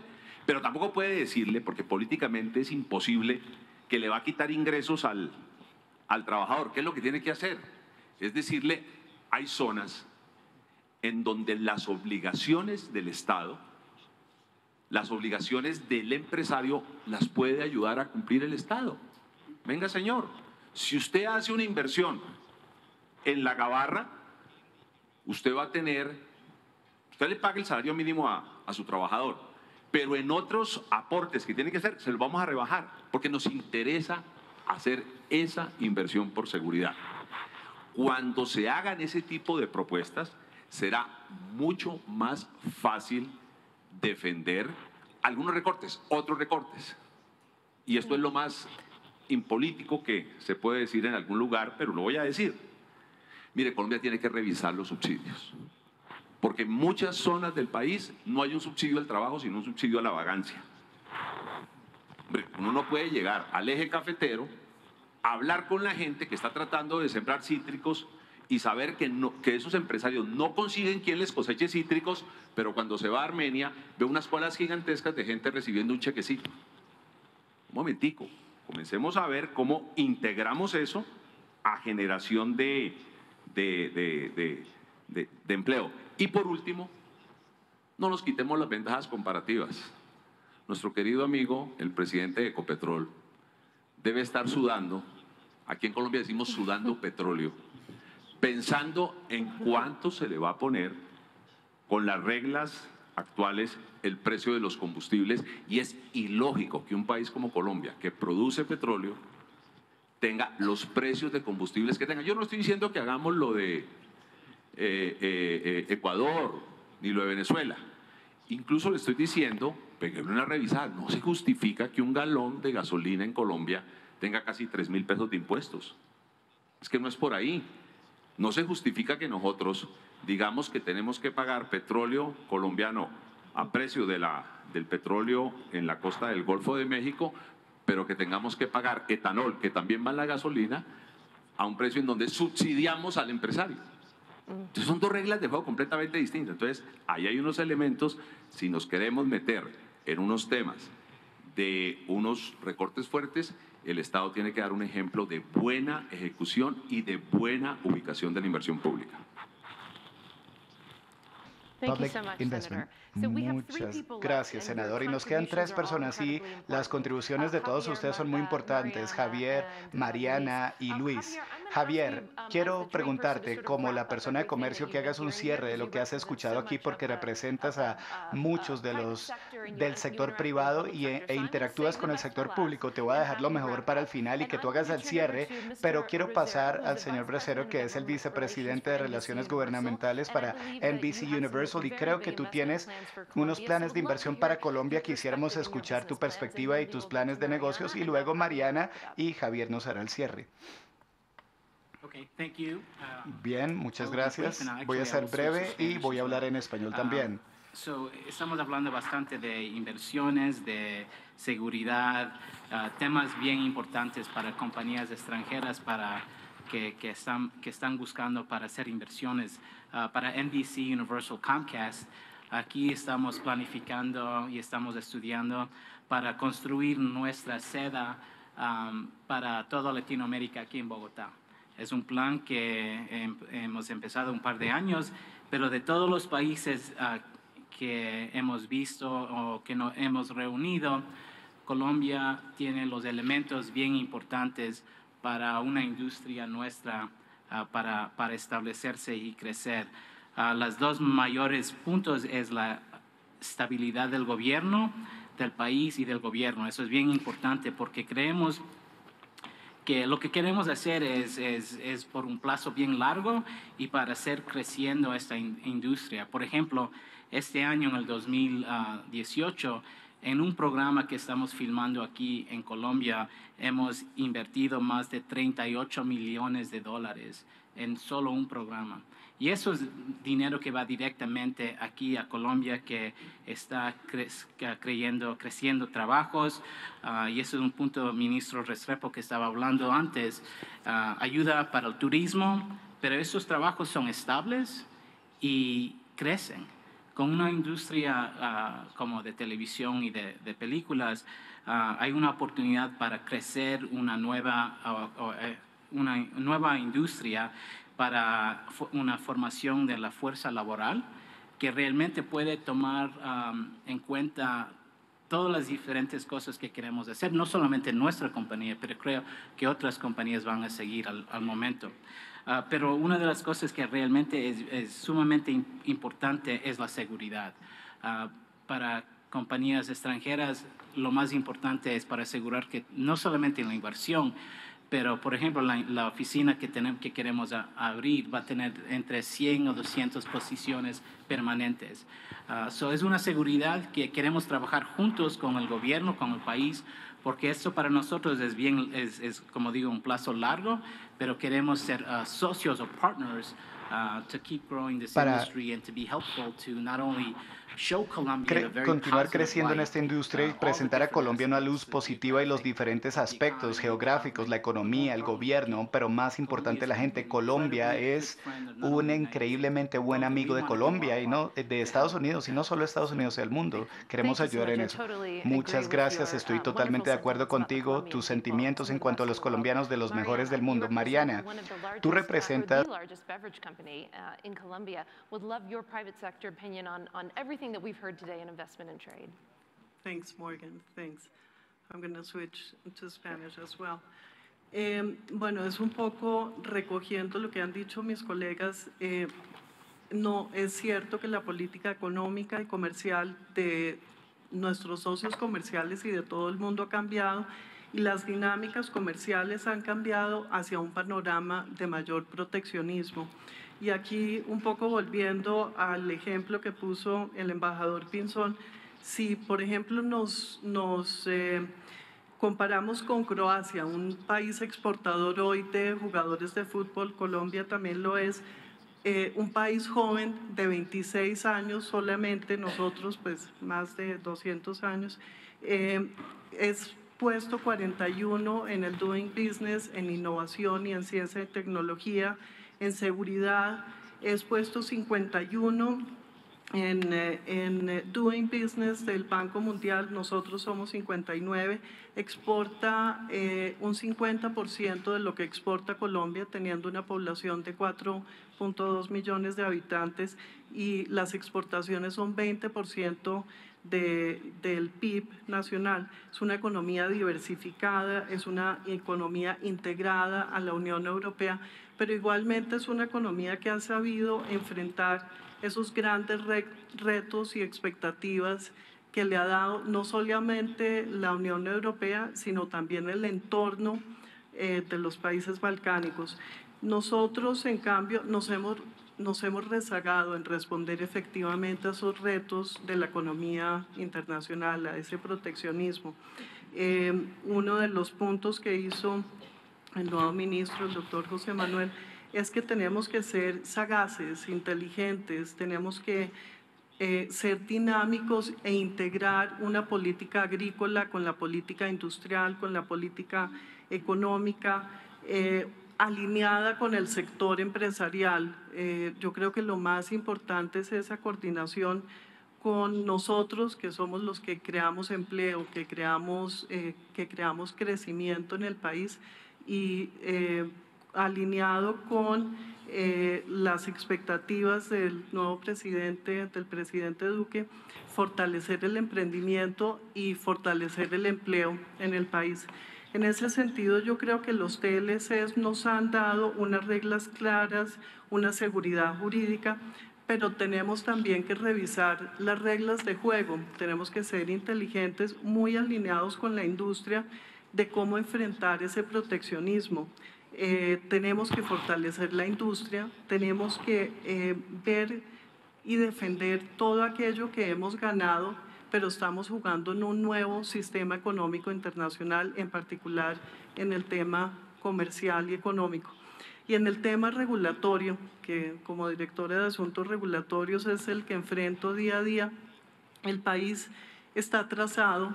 Pero tampoco puede decirle, porque políticamente es imposible, que le va a quitar ingresos al trabajador. ¿Qué es lo que tiene que hacer? Es decirle, hay zonas en donde las obligaciones del Estado, las obligaciones del empresario, las puede ayudar a cumplir el Estado. Venga, señor, si usted hace una inversión en la Gabarra, usted va a tener, usted le paga el salario mínimo a su trabajador, pero en otros aportes que tiene que hacer, se los vamos a rebajar, porque nos interesa hacer esa inversión por seguridad. Cuando se hagan ese tipo de propuestas, será mucho más fácil defender algunos recortes, otros recortes. Y esto es lo más impolítico que se puede decir en algún lugar, pero lo voy a decir. Mire, Colombia tiene que revisar los subsidios, porque en muchas zonas del país no hay un subsidio al trabajo, sino un subsidio a la vagancia. Hombre, uno no puede llegar al eje cafetero, hablar con la gente que está tratando de sembrar cítricos y saber que esos empresarios no consiguen quien les coseche cítricos, pero cuando se va a Armenia ve unas colas gigantescas de gente recibiendo un chequecito. Un momentico, comencemos a ver cómo integramos eso a generación de empleo. Y por último, no nos quitemos las ventajas comparativas. Nuestro querido amigo, el presidente de Ecopetrol, debe estar sudando, aquí en Colombia decimos sudando petróleo, pensando en cuánto se le va a poner con las reglas actuales el precio de los combustibles, y es ilógico que un país como Colombia, que produce petróleo, tenga los precios de combustibles que tenga. Yo no estoy diciendo que hagamos lo de Ecuador ni lo de Venezuela. Incluso le estoy diciendo, peguémosle una revisada, no se justifica que un galón de gasolina en Colombia tenga casi 3.000 pesos de impuestos. Es que no es por ahí. No se justifica que nosotros digamos que tenemos que pagar petróleo colombiano a precio del petróleo en la costa del Golfo de México, pero que tengamos que pagar etanol, que también va en la gasolina, a un precio en donde subsidiamos al empresario. Entonces son dos reglas de juego completamente distintas. Entonces ahí hay unos elementos, si nos queremos meter en unos temas de unos recortes fuertes, el Estado tiene que dar un ejemplo de buena ejecución y de buena ubicación de la inversión pública. Public Investment. Muchas gracias, senador. Y nos quedan 3 personas y las contribuciones de todos ustedes son muy importantes, Javier, Mariana y Luis. Javier, quiero preguntarte, como la persona de comercio, que hagas un cierre de lo que has escuchado aquí, porque representas a muchos del sector privado e interactúas con el sector público. Te voy a dejar lo mejor para el final y que tú hagas el cierre, pero quiero pasar al señor Bracero, que es el vicepresidente de Relaciones Gubernamentales para NBC Universal, y creo que tú tienes unos planes de inversión para Colombia. Quisiéramos escuchar tu perspectiva y tus planes de negocios, y luego Mariana y Javier nos hará el cierre. Bien, muchas gracias. Voy a ser breve y voy a hablar en español también. Estamos hablando bastante de inversiones, de seguridad, temas bien importantes para compañías extranjeras que están buscando para hacer inversiones. Para NBC, Universal, Comcast, aquí estamos planificando y estamos estudiando para construir nuestra sede para toda Latinoamérica aquí en Bogotá. Es un plan que hemos empezado un par de años, pero de todos los países que hemos visto o que nos hemos reunido, Colombia tiene los elementos bien importantes para una industria nuestra para establecerse y crecer. Los dos mayores puntos es la estabilidad del gobierno, del país y del gobierno. Eso es bien importante porque creemos que lo que queremos hacer es por un plazo bien largo y para hacer creciendo esta industria. Por ejemplo, este año, en el 2018, en un programa que estamos filmando aquí en Colombia, hemos invertido más de $38 millones en solo un programa. Y eso es dinero que va directamente aquí a Colombia, que está creciendo trabajos. Y eso es un punto, ministro Restrepo, que estaba hablando antes. Ayuda para el turismo, pero esos trabajos son estables y crecen. Con una industria como de televisión y de películas, hay una oportunidad para crecer una nueva industria para una formación de la fuerza laboral que realmente puede tomar en cuenta todas las diferentes cosas que queremos hacer, no solamente nuestra compañía, pero creo que otras compañías van a seguir al momento. Pero una de las cosas que realmente es sumamente importante es la seguridad. Para compañías extranjeras, lo más importante es para asegurar que no solamente en la inversión, pero, por ejemplo, la oficina que queremos abrir va a tener entre 100 o 200 posiciones permanentes. Es una seguridad que queremos trabajar juntos con el gobierno, con el país, porque esto para nosotros es como digo, un plazo largo, pero queremos ser socios o partners to keep growing this industry and to be helpful to not only show Colombia continuar creciendo en esta industria y presentar a Colombia una luz positiva y los diferentes aspectos geográficos, la economía, el gobierno, pero más importante la gente. Colombia es un increíblemente buen amigo de Colombia y no de Estados Unidos, y no solo Estados Unidos, del mundo. Queremos ayudar en eso. Muchas gracias, estoy totalmente de acuerdo contigo. Tus sentimientos en cuanto a los colombianos de los mejores del mundo. Mariana, tú representas in Colombia. Would love your private sector opinion on everything that we've heard today in investment and trade. Thanks, Morgan. Thanks. I'm going to switch to Spanish as well. Bueno, es un poco recogiendo lo que han dicho mis colegas. No es cierto que la política económica y comercial de nuestros socios comerciales y de todo el mundo ha cambiado, y las dinámicas comerciales han cambiado hacia un panorama de mayor proteccionismo. Y aquí, un poco volviendo al ejemplo que puso el embajador Pinzón, si, por ejemplo, nos comparamos con Croacia, un país exportador hoy de jugadores de fútbol, Colombia también lo es, un país joven de 26 años solamente, nosotros pues más de 200 años, es puesto 41 en el Doing Business, en innovación y en ciencia y tecnología. En seguridad es puesto 51 en Doing Business del Banco Mundial, nosotros somos 59, exporta un 50% de lo que exporta Colombia, teniendo una población de 4.2 millones de habitantes, y las exportaciones son 20% del PIB nacional. Es una economía diversificada, es una economía integrada a la Unión Europea, pero igualmente es una economía que ha sabido enfrentar esos grandes retos y expectativas que le ha dado no solamente la Unión Europea, sino también el entorno de los países balcánicos. Nosotros, en cambio, nos hemos rezagado en responder efectivamente a esos retos de la economía internacional, a ese proteccionismo. Uno de los puntos que hizo el nuevo ministro, el doctor José Manuel, es que tenemos que ser sagaces, inteligentes, tenemos que ser dinámicos e integrar una política agrícola con la política industrial, con la política económica, alineada con el sector empresarial. Yo creo que lo más importante es esa coordinación con nosotros, que somos los que creamos empleo, que creamos crecimiento en el país, y alineado con las expectativas del nuevo presidente, del presidente Duque, fortalecer el emprendimiento y fortalecer el empleo en el país. En ese sentido, yo creo que los TLCs nos han dado unas reglas claras, una seguridad jurídica, pero tenemos también que revisar las reglas de juego. Tenemos que ser inteligentes, muy alineados con la industria, de cómo enfrentar ese proteccionismo. Tenemos que fortalecer la industria, tenemos que ver y defender todo aquello que hemos ganado, pero estamos jugando en un nuevo sistema económico internacional, en particular en el tema comercial y económico. Y en el tema regulatorio, que como directora de Asuntos Regulatorios es el que enfrento día a día, el país está atrasado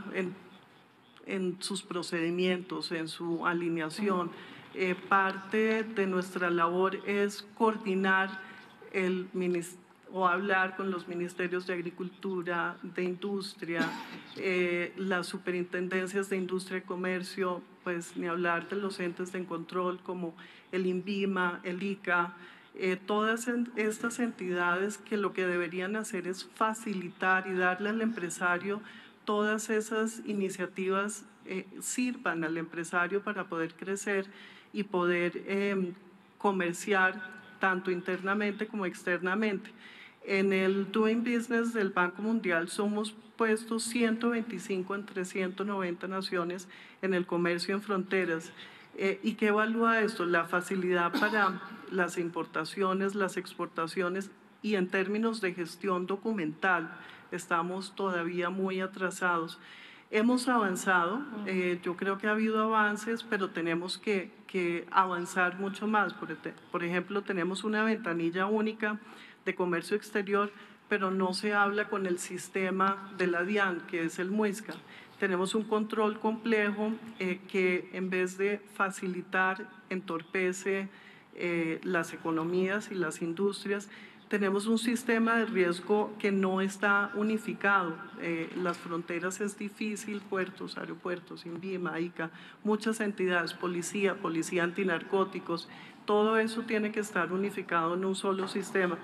en sus procedimientos, en su alineación. Parte de nuestra labor es coordinar o hablar con los ministerios de Agricultura, de Industria, las superintendencias de Industria y Comercio, pues ni hablar de los entes de control como el INVIMA, el ICA, todas estas entidades que lo que deberían hacer es facilitar y darle al empresario todas esas iniciativas, sirvan al empresario para poder crecer y poder comerciar tanto internamente como externamente. En el Doing Business del Banco Mundial somos puestos 125 entre 190 naciones en el comercio en fronteras. ¿Y qué evalúa esto? La facilidad para las importaciones, las exportaciones, y en términos de gestión documental estamos todavía muy atrasados. Hemos avanzado, yo creo que ha habido avances, pero tenemos que avanzar mucho más. Por ejemplo, tenemos una ventanilla única de comercio exterior, pero no se habla con el sistema de la DIAN, que es el MUISCA. Tenemos un control complejo que en vez de facilitar, entorpece las economías y las industrias. Tenemos un sistema de riesgo que no está unificado. Las fronteras es difícil, puertos, aeropuertos, INVIMA, ICA, muchas entidades, policía antinarcóticos, todo eso tiene que estar unificado en un solo sistema.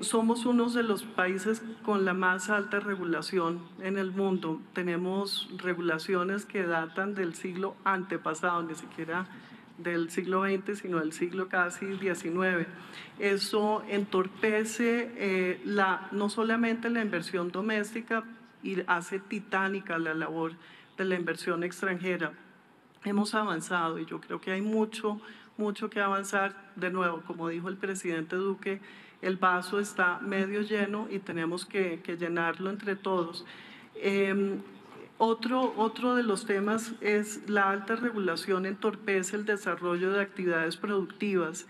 Somos uno de los países con la más alta regulación en el mundo. Tenemos regulaciones que datan del siglo antepasado, ni siquiera del siglo XX, sino del siglo casi XIX. Eso entorpece no solamente la inversión doméstica, y hace titánica la labor de la inversión extranjera. Hemos avanzado y yo creo que hay mucho que avanzar. De nuevo, como dijo el presidente Duque, el vaso está medio lleno y tenemos que llenarlo entre todos. Otro de los temas es la alta regulación entorpece el desarrollo de actividades productivas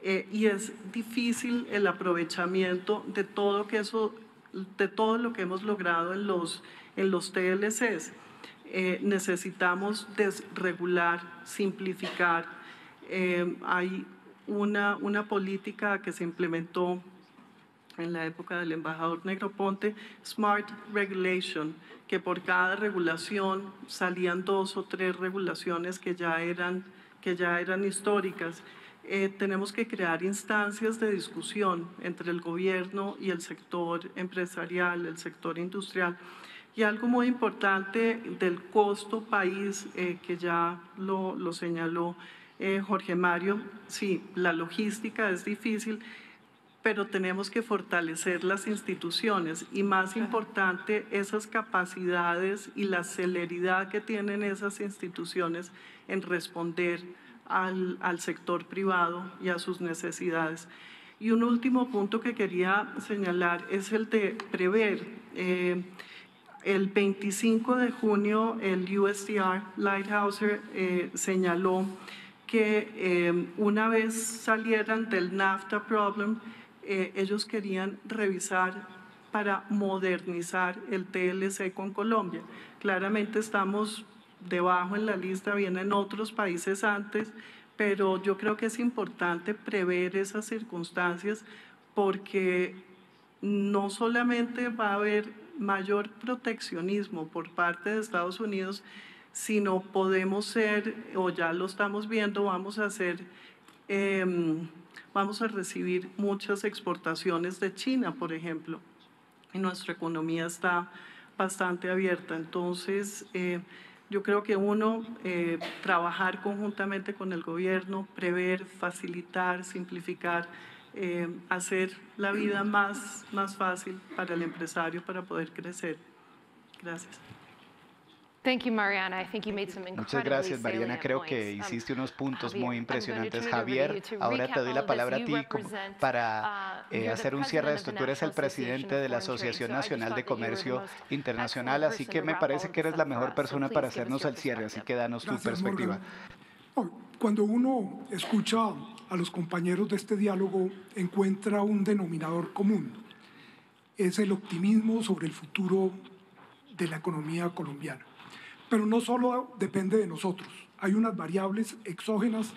y es difícil el aprovechamiento de todo lo que hemos logrado en los TLCs. Necesitamos desregular, simplificar. Hay una política que se implementó en la época del embajador Negroponte, Smart Regulation, que por cada regulación salían 2 o 3 regulaciones que ya eran históricas. Tenemos que crear instancias de discusión entre el gobierno y el sector empresarial, el sector industrial. Y algo muy importante del costo país, que ya lo señaló Jorge Mario, sí, la logística es difícil, pero tenemos que fortalecer las instituciones y, más importante, esas capacidades y la celeridad que tienen esas instituciones en responder al sector privado y a sus necesidades. Y un último punto que quería señalar es el de prever. El 25 de junio el USTR Lighthouser señaló que una vez salieran del NAFTA problem, ellos querían revisar para modernizar el TLC con Colombia. Claramente estamos debajo en la lista, vienen otros países antes, pero yo creo que es importante prever esas circunstancias porque no solamente va a haber mayor proteccionismo por parte de Estados Unidos, sino podemos ser, o ya lo estamos viendo, vamos a recibir muchas exportaciones de China, por ejemplo, y nuestra economía está bastante abierta. Entonces, yo creo que trabajar conjuntamente con el gobierno, prever, facilitar, simplificar, hacer la vida más fácil para el empresario para poder crecer. Gracias. Muchas gracias, Mariana. Creo que hiciste unos puntos muy impresionantes. Javier, ahora te doy la palabra a ti para hacer un cierre de esto. Tú eres el presidente de la Asociación Nacional de Comercio Internacional, así que me parece que eres la mejor persona para hacernos el cierre, así que danos tu perspectiva. Cuando uno escucha a los compañeros de este diálogo, encuentra un denominador común. Es el optimismo sobre el futuro de la economía colombiana. Pero no solo depende de nosotros. Hay unas variables exógenas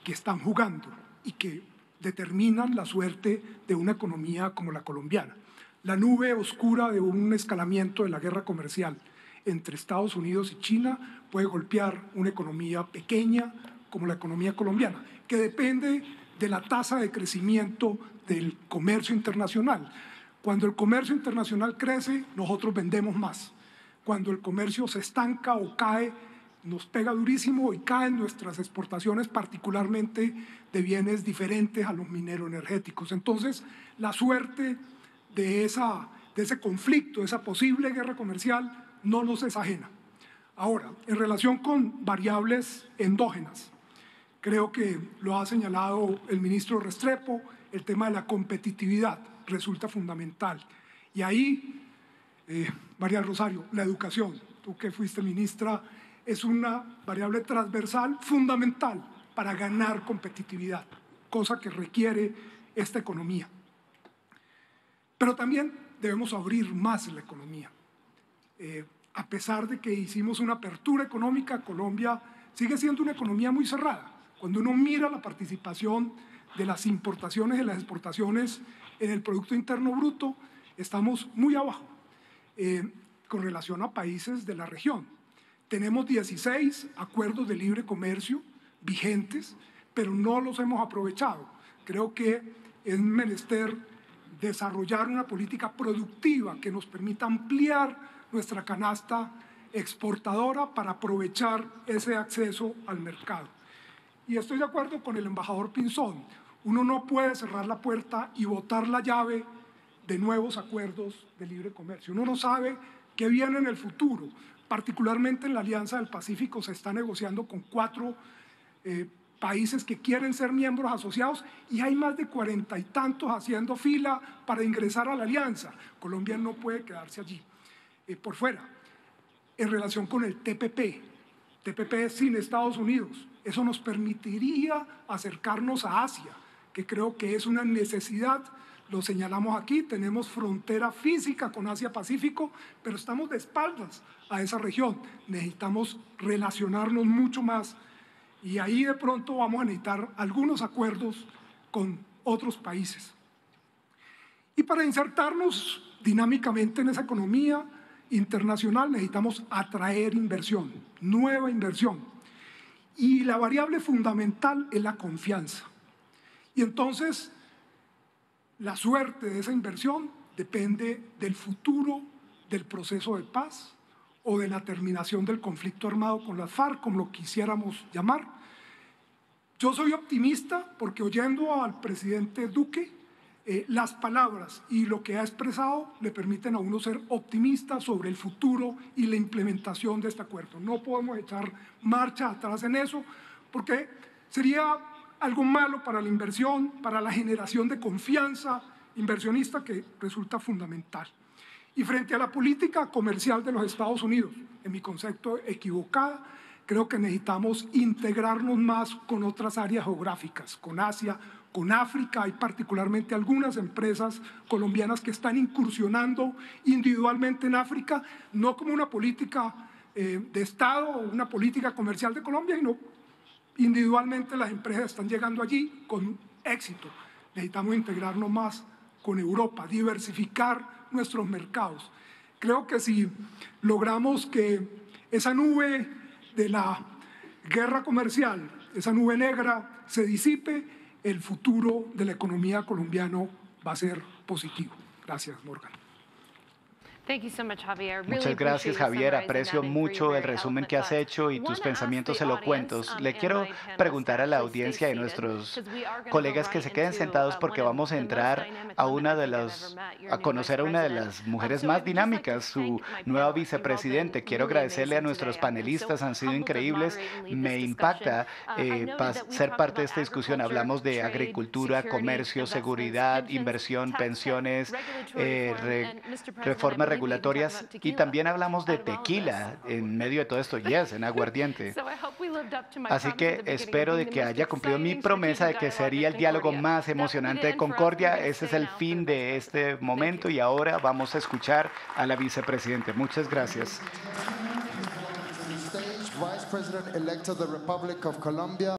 que están jugando y que determinan la suerte de una economía como la colombiana. La nube oscura de un escalamiento de la guerra comercial entre Estados Unidos y China puede golpear una economía pequeña como la economía colombiana, que depende de la tasa de crecimiento del comercio internacional. Cuando el comercio internacional crece, nosotros vendemos más. Cuando el comercio se estanca o cae, nos pega durísimo y caen nuestras exportaciones, particularmente de bienes diferentes a los mineroenergéticos. Entonces, la suerte de ese conflicto, esa posible guerra comercial, no nos es ajena. Ahora, en relación con variables endógenas, creo que lo ha señalado el ministro Restrepo, el tema de la competitividad resulta fundamental. Y ahí, María Rosario, la educación, tú que fuiste ministra, es una variable transversal fundamental para ganar competitividad, cosa que requiere esta economía. Pero también debemos abrir más la economía. A pesar de que hicimos una apertura económica, Colombia sigue siendo una economía muy cerrada. Cuando uno mira la participación de las importaciones y las exportaciones en el Producto Interno Bruto, estamos muy abajo con relación a países de la región. Tenemos 16 acuerdos de libre comercio vigentes, pero no los hemos aprovechado. Creo que es menester desarrollar una política productiva que nos permita ampliar nuestra canasta exportadora para aprovechar ese acceso al mercado. Y estoy de acuerdo con el embajador Pinzón. Uno no puede cerrar la puerta y botar la llave de nuevos acuerdos de libre comercio. Uno no sabe qué viene en el futuro. Particularmente en la Alianza del Pacífico se está negociando con 4 países que quieren ser miembros asociados y hay más de 40 y tantos haciendo fila para ingresar a la alianza. Colombia no puede quedarse allí, por fuera. En relación con el TPP sin Estados Unidos, eso nos permitiría acercarnos a Asia, que creo que es una necesidad. Lo señalamos aquí, tenemos frontera física con Asia-Pacífico, pero estamos de espaldas a esa región. Necesitamos relacionarnos mucho más y ahí de pronto vamos a necesitar algunos acuerdos con otros países. Y para insertarnos dinámicamente en esa economía internacional necesitamos atraer inversión, nueva inversión. Y la variable fundamental es la confianza. Y entonces la suerte de esa inversión depende del futuro del proceso de paz o de la terminación del conflicto armado con las FARC, como lo quisiéramos llamar. Yo soy optimista porque oyendo al presidente Duque, las palabras y lo que ha expresado le permiten a uno ser optimista sobre el futuro y la implementación de este acuerdo. No podemos echar marcha atrás en eso porque sería algo malo para la inversión, para la generación de confianza inversionista que resulta fundamental. Y frente a la política comercial de los Estados Unidos, en mi concepto equivocada, Creo que necesitamos integrarnos más con otras áreas geográficas, con Asia, con África. Hay particularmente algunas empresas colombianas que están incursionando individualmente en África, no como una política de Estado o una política comercial de Colombia, sino individualmente las empresas están llegando allí con éxito. Necesitamos integrarnos más con Europa, diversificar nuestros mercados. Creo que si logramos que esa nube de la guerra comercial, esa nube negra, se disipe, el futuro de la economía colombiana va a ser positivo. Gracias, Morgan. Muchas gracias, Javier. Aprecio mucho el resumen que has hecho y tus pensamientos elocuentes. Le quiero preguntar a la audiencia y a nuestros colegas que se queden sentados porque vamos a entrar a conocer a una de las mujeres más dinámicas, su nueva vicepresidente. Quiero agradecerle a nuestros panelistas, han sido increíbles. Me impacta ser parte de esta discusión. Hablamos de agricultura, comercio, seguridad, inversión, pensiones, reformas regulatorias y también hablamos de tequila en medio de todo esto, en aguardiente. Así que espero de que haya cumplido mi promesa de que sería el diálogo más emocionante de Concordia. Ese es el fin de este momento y ahora vamos a escuchar a la vicepresidenta. Muchas gracias.